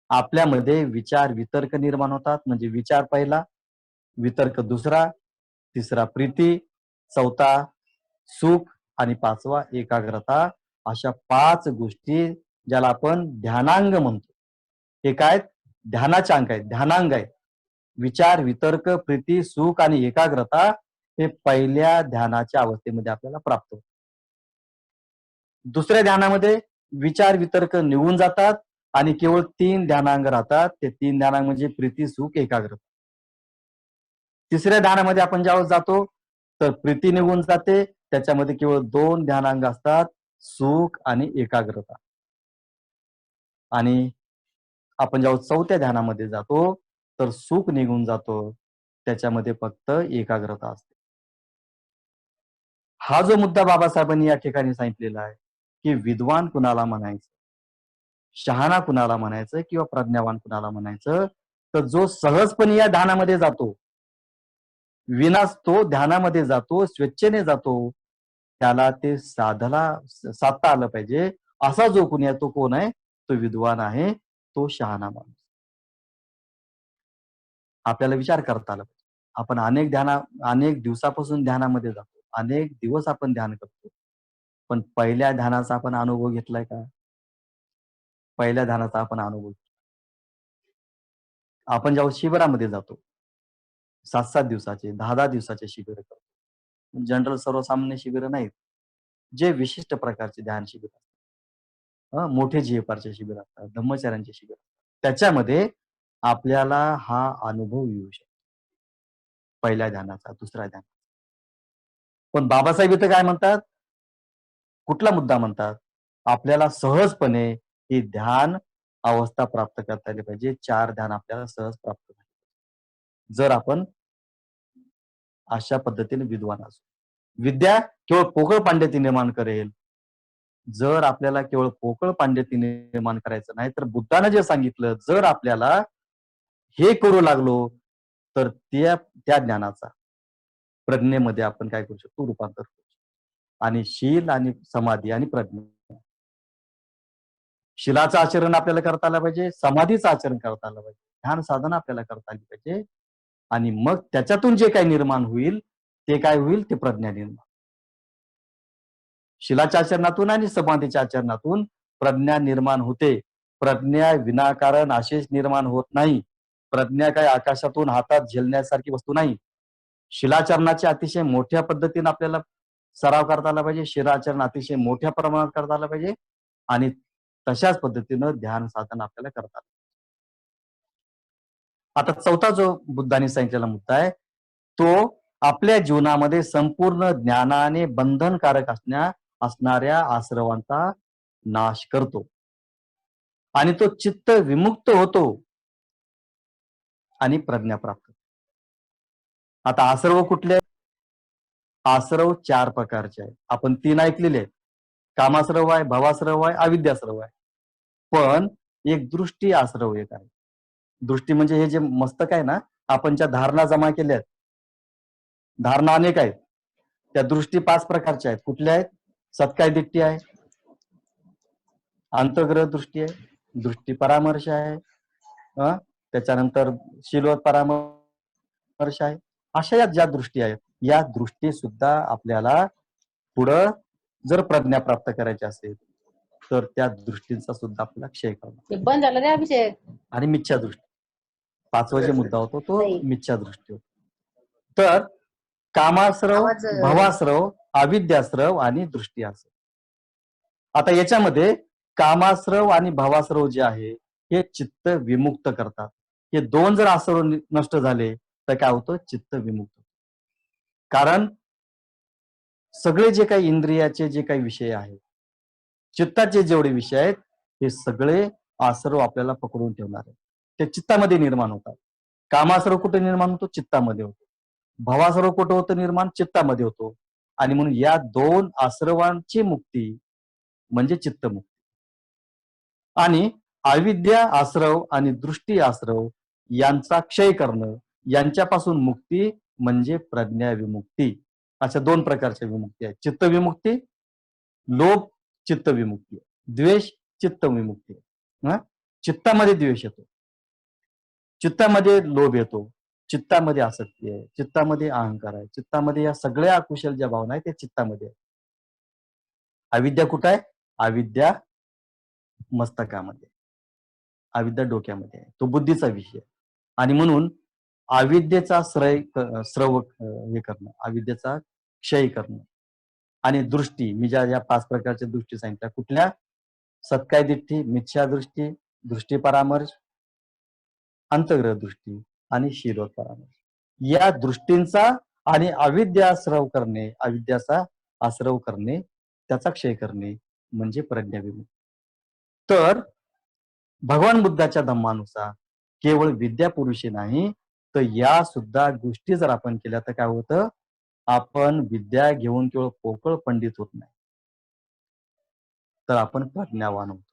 आपल्यामध्ये विचार वितर्क निर्माण होतात. म्हणजे विचार पहिला, वितर्क दुसरा, तिसरा प्रीती, चौथा सुख आणि 5वा एकाग्रता. अशा 5 गोष्टी ज्याला आपण ध्यानांग म्हणतो. हे काय? ध्यानाचे अंक आहेत, ध्यानांग आहेत. विचार वितर्क प्रीती सुख आणि एकाग्रता हे पहिल्या ध्यानाच्या अवस्थेमध्ये आपल्याला प्राप्त होतं. दुसऱ्या ध्यानामध्ये विचार वितर्क निघून जातात आणि केवळ 3 ध्यानांग राहतात. ते 3 ध्यानांग म्हणजे प्रीती सुख एकाग्रता. तिसऱ्या ध्यानामध्ये आपण ज्यावेळेस जातो तर प्रीती निघून जाते, त्याच्यामध्ये केवळ 2 ध्यानांग असतात, सुख आणि एकाग्रता. आणि आपण जेव्हा चौथ्या ध्यानामध्ये जातो तर सुख निघून जातो, त्याच्यामध्ये फक्त एकाग्रता असते. हा जो मुद्दा बाबासाहेबांनी या ठिकाणी सांगितलेला आहे की विद्वान कुणाला म्हणायचं, शहाणा कुणाला म्हणायचं किंवा प्रज्ञावान कुणाला म्हणायचं, तर जो सहजपणे या ध्यानामध्ये जातो, विनाश तो ध्यानामध्ये जातो, स्वेच्छेने जातो, त्याला ते साधता आलं पाहिजे. असा जो कोणी आहे तो कोण आहे? तो विद्वान आहे, तो शहाणा माणूस. आपल्याला विचार करता आला पाहिजे. आपण अनेक दिवसापासून ध्यानामध्ये जातो, अनेक दिवस आपण ध्यान करतो, पण पहिल्या ध्यानाचा आपण अनुभव घेतलाय का? पहिल्या ध्यानाचा आपण अनुभव, आपण जेव्हा शिबिरामध्ये जातो, 7-7 दिवसाचे, 10-10 दिवसाचे शिबिर करतो. जनरल सर्वसामान्य शिबिर नाहीत, जे विशिष्ट प्रकारचे ध्यान शिबिर असतात, मोठे GFRचे शिबिर असतात, ब्रह्मचार्यांचे शिबिर असतात, त्याच्यामध्ये आपल्याला हा अनुभव येऊ शकतो, पहिल्या ध्यानाचा, दुसऱ्या ध्यानाचा. पण बाबासाहेब इथं काय म्हणतात? कुठला मुद्दा म्हणतात? आपल्याला सहजपणे ही ध्यान अवस्था प्राप्त करता आली पाहिजे. 4 ध्यान आपल्याला सहज प्राप्त झाले, जर आपण अशा पद्धतीने विद्वान असू. विद्या केवळ पोकळ पांडित्य निर्माण करेल. जर आपल्याला केवळ पोकळ पांडित्य निर्माण करायचं नाही, तर बुद्धानं जे सांगितलं, जर आपल्याला हे करू लागलो, तर त्या ज्ञानाचा प्रज्ञेमध्ये आपण काय करू शकतो? रूपांतर करू शकतो. आणि शील आणि समाधी आणि प्रज्ञा, शिलाचं आचरण आपल्याला करता आलं पाहिजे, समाधीचं आचरण करता आलं पाहिजे, ध्यान साधना आपल्याला करता आली पाहिजे. आणि मग त्याच्यातून जे काही निर्माण होईल, ते काय होईल? ते प्रज्ञा निर्माण. शिलाच्या आचरणातून आणि समाधीच्या आचरणातून प्रज्ञा निर्माण होते. प्रज्ञा विनाकारण अशीच निर्माण होत नाही. प्रज्ञा काय आकाशातून हातात झेलण्यासारखी वस्तू नाही. शिलाचरणाचे अतिशय मोठ्या पद्धतीने आपल्याला सराव करता आला पाहिजे. शिलाचरण अतिशय मोठ्या प्रमाणात करता आलं पाहिजे आणि तशाच पद्धतीनं ध्यान साधन आपल्याला करता आलं. आता चौथा जो बुद्धांनी सांगितलेला मुद्दा आहे, तो आपल्या जीवनामध्ये संपूर्ण ज्ञानाने बंधनकारक असणाऱ्या आश्रवांचा नाश करतो आणि तो चित्त विमुक्त होतो आणि प्रज्ञा प्राप्त. आता आसरव कुठले आहेत? आसरव 4 प्रकारचे आहेत. आपण 3 ऐकलेले आहेत. कामाश्रव आहे, भवाश्रव आहे, अविद्याश्रव आहे. पण एक दृष्टी आश्रव एक आहे. दृष्टी म्हणजे हे जे मस्तक आहे ना, आपण ज्या धारणा जमा केल्या आहेत, धारणा अनेक आहेत. त्या दृष्टी 5 प्रकारच्या आहेत. कुठल्या आहेत? सत्काय दिट्टी आहे, अंतग्रह दृष्टी आहे, दृष्टी परामर्श आहे, त्याच्यानंतर शीलवत परामर्श आहे. अशा या ज्या दृष्टी आहेत, या दृष्टी सुद्धा आपल्याला पुढं जर प्रज्ञा प्राप्त करायची असेल तर त्या दृष्टींचा सुद्धा आपल्याला क्षय करणं. बंद झालं रे अभिषेक. आणि मिथ्या दृष्टी, 5वा जे मुद्दा होतो तो मिथ्या दृष्टी होतो. तर कामाश्रव, भवाश्रव, अविद्याश्रव आणि दृष्टी आश्रव. आता याच्यामध्ये कामाश्रव आणि भवाश्रव जे आहे हे चित्त विमुक्त करतात. हे 2 जर आश्रव नष्ट झाले तर काय होतं? चित्त विमुक्त. कारण सगळे जे काही इंद्रियाचे जे काही विषय आहेत, चित्ताचे जेवढे विषय आहेत, हे सगळे आश्रव आपल्याला पकडून ठेवणार आहेत. ते चित्तामध्ये निर्माण होतात. कामाश्रव कुठे निर्माण होतो? चित्तामध्ये होतो. भवाश्रव कुठे होतं निर्माण? चित्तामध्ये होतो. आणि म्हणून या 2 आश्रवांची मुक्ती म्हणजे चित्तमुक्ती. आणि अविद्या आश्रव आणि दृष्टी आश्रव यांचा क्षय करणं, यांच्यापासून मुक्ती म्हणजे प्रज्ञा विमुक्ती. अशा 2 प्रकारच्या विमुक्ती आहेत. चित्त विमुक्ती, लोभ चित्त विमुक्ती, द्वेष चित्त विमुक्ती. चित्तामध्ये द्वेष येतो, चित्तामध्ये लोभ येतो, चित्तामध्ये आसक्ती आहे, चित्तामध्ये अहंकार आहे, चित्तामध्ये या सगळ्या अकुशल ज्या भावना आहेत त्या चित्तामध्ये आहेत. अविद्या कुठं आहे? अविद्या मस्तकामध्ये, अविद्या डोक्यामध्ये आहे. तो बुद्धीचा विषय. आणि म्हणून अविद्येचा स्रव हे करणं, अविद्येचा क्षय करणं. आणि दृष्टी, मी ज्या 5 प्रकारच्या दृष्टी सांगितल्या, कुठल्या? सत्काय दिट्ठी, मिथ्या दृष्टी, दृष्टी परामर्श, अंतग्रह दृष्टी आणि शीलवत परामर्श. या दृष्टींचा आणि अविद्याश्रव करणे, अविद्याचा आश्रव करणे, त्याचा क्षय करणे म्हणजे प्रज्ञा विमुक्ती. तर भगवान बुद्धाच्या धम्मानुसार केवळ विद्या पुरुषी नाही, तर या सुद्धा गोष्टी जर आपण केल्या तर काय होतं? आपण विद्या घेऊन केवळ पोकळ पंडित होत नाही, तर आपण प्रज्ञावान होतो.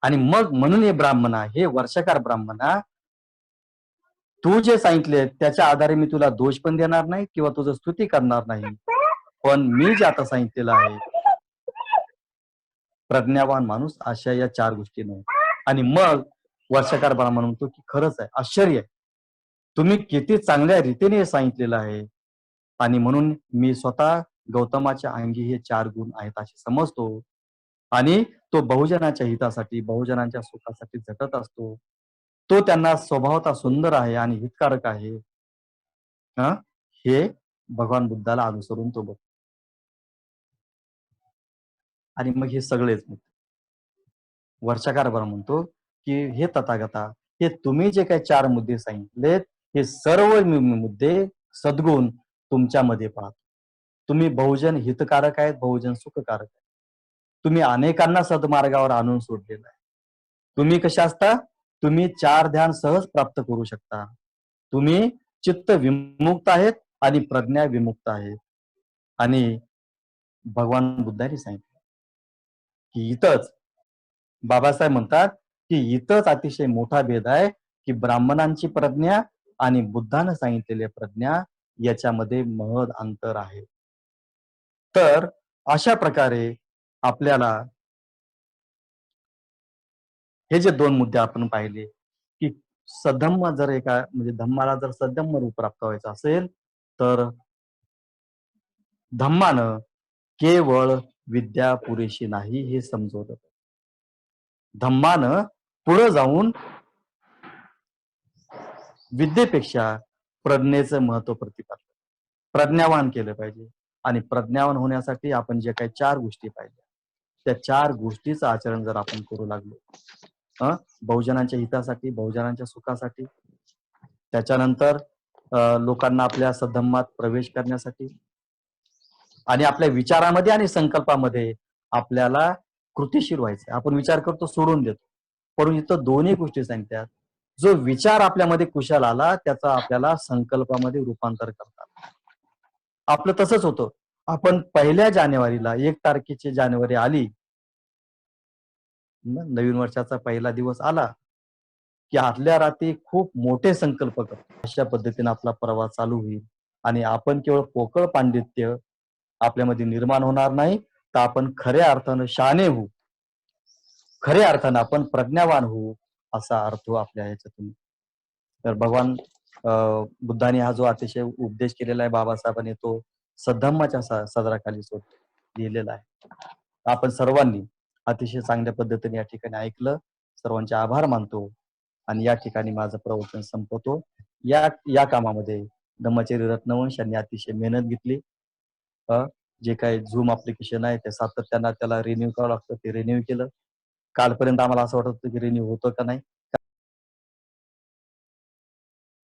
आणि मग म्हणून हे ब्राह्मणा, हे वर्षकार ब्राह्मणा, तू जे सांगितले त्याच्या आधारे मी तुला दोष पण देणार नाही किंवा तुझं स्तुती करणार नाही. पण मी जे आता सांगितलेलं आहे, प्रज्ञावान माणूस अशा या 4 गोष्टी नाही. आणि मग वर्षकार ब्राह्मण म्हणतो की खरंच आहे, आश्चर्य आहे, तुम्ही किती चांगल्या रीतीने हे सांगितलेलं आहे. आणि म्हणून मी स्वतः गौतमाच्या अंगी हे 4 गुण आहेत असे समजतो. आणि तो बहुजनाच्या हितासाठी, बहुजनांच्या सुखासाठी झटत असतो. तो त्यांना स्वभावता सुंदर आहे आणि हितकारक आहे, हे भगवान बुद्धाला अनुसरून तो बघतो. आणि मग हे सगळेच वर्षाकार बरं म्हणतो की हे तथागता, हे तुम्ही जे काही 4 मुद्दे सांगितलेत, हे सर्व मुद्दे सद्गुण तुमच्यामध्ये पाहतो. तुम्ही बहुजन हितकारक आहेत, बहुजन सुखकारक आहेत. तुम्ही अनेकांना सद्मार्गावर आणून सोडलेलं आहे. तुम्ही कशा असता? तुम्ही 4 ध्यान सहज प्राप्त करू शकता. तुम्ही चित्त विमुक्त आहेत आणि प्रज्ञा विमुक्त आहेत. आणि भगवान बुद्धांनी सांगितलं की इथंच, बाबासाहेब म्हणतात की इथंच अतिशय मोठा भेद आहे की ब्राह्मणांची प्रज्ञा आणि बुद्धानं सांगितलेली प्रज्ञा याच्यामध्ये महद अंतर आहे. तर अशा प्रकारे आपल्याला हे जे 2 मुद्दे आपण पाहिले की सधम्म जर एका म्हणजे धम्माला जर सधम्म रूप प्राप्त व्हायचं असेल तर धम्मानं केवळ विद्या पुरेशी नाही हे समजवलं. धम्मानं पुढे जाऊन विद्येपेक्षा प्रज्ञेचं महत्व प्रतिपादन, प्रज्ञावान केलं पाहिजे. आणि प्रज्ञावान होण्यासाठी आपण जे काही 4 गोष्टी पाहिल्या, त्या 4 गोष्टीचं आचरण जर आपण करू लागलो, बहुजनांच्या हितासाठी, बहुजनांच्या सुखासाठी, त्याच्यानंतर लोकांना आपल्या सद्धम्मात प्रवेश करण्यासाठी, आणि आपल्या विचारामध्ये आणि संकल्पामध्ये आपल्याला कृतीशील व्हायचं. आपण विचार करतो, सोडून देतो, परंतु इथं 2ही गोष्टी सांगतात जो विचार आपल्यामध्ये कुशाल आला त्याचा आपल्याला संकल्पामध्ये रूपांतर करतात. आपलं तसंच होतं. आपण 1 जानेवारीला 1 तारखेची जानेवारी आली, नवीन वर्षाचा पहिला दिवस आला, की आदल्या रात्री खूप मोठे संकल्प करतो. अशा पद्धतीने आपला प्रवास चालू होईल आणि आपण केवळ पोकळ पांडित्य आपल्यामध्ये निर्माण होणार नाही, तर आपण खऱ्या अर्थानं शहाणे होऊ. खऱ्या अर्थानं आपण प्रज्ञावान होऊ, असा अर्थ आपल्या ह्याच्यातून. तर भगवान अ, बुद्धाने हा जो अतिशय उपदेश केलेला आहे बाबासाहेबांनी तो सद्धम्माच्या सदराखाली लिहिलेला आहे. आपण सर्वांनी अतिशय चांगल्या पद्धतीने या ठिकाणी ऐकलं. सर्वांचे आभार मानतो आणि या ठिकाणी माझं प्रवचन संपवतो. या या कामामध्ये ब्रह्मचारी रत्नवंश यांनी अतिशय मेहनत घेतली. अ, जे काही Zoom ॲप्लिकेशन आहे ते सातत्यानं त्याला रिन्यू करावं लागतं. ते रिन्यू केलं. कालपर्यंत आम्हाला असं वाटत होतं की रिन्यू होतं का नाही.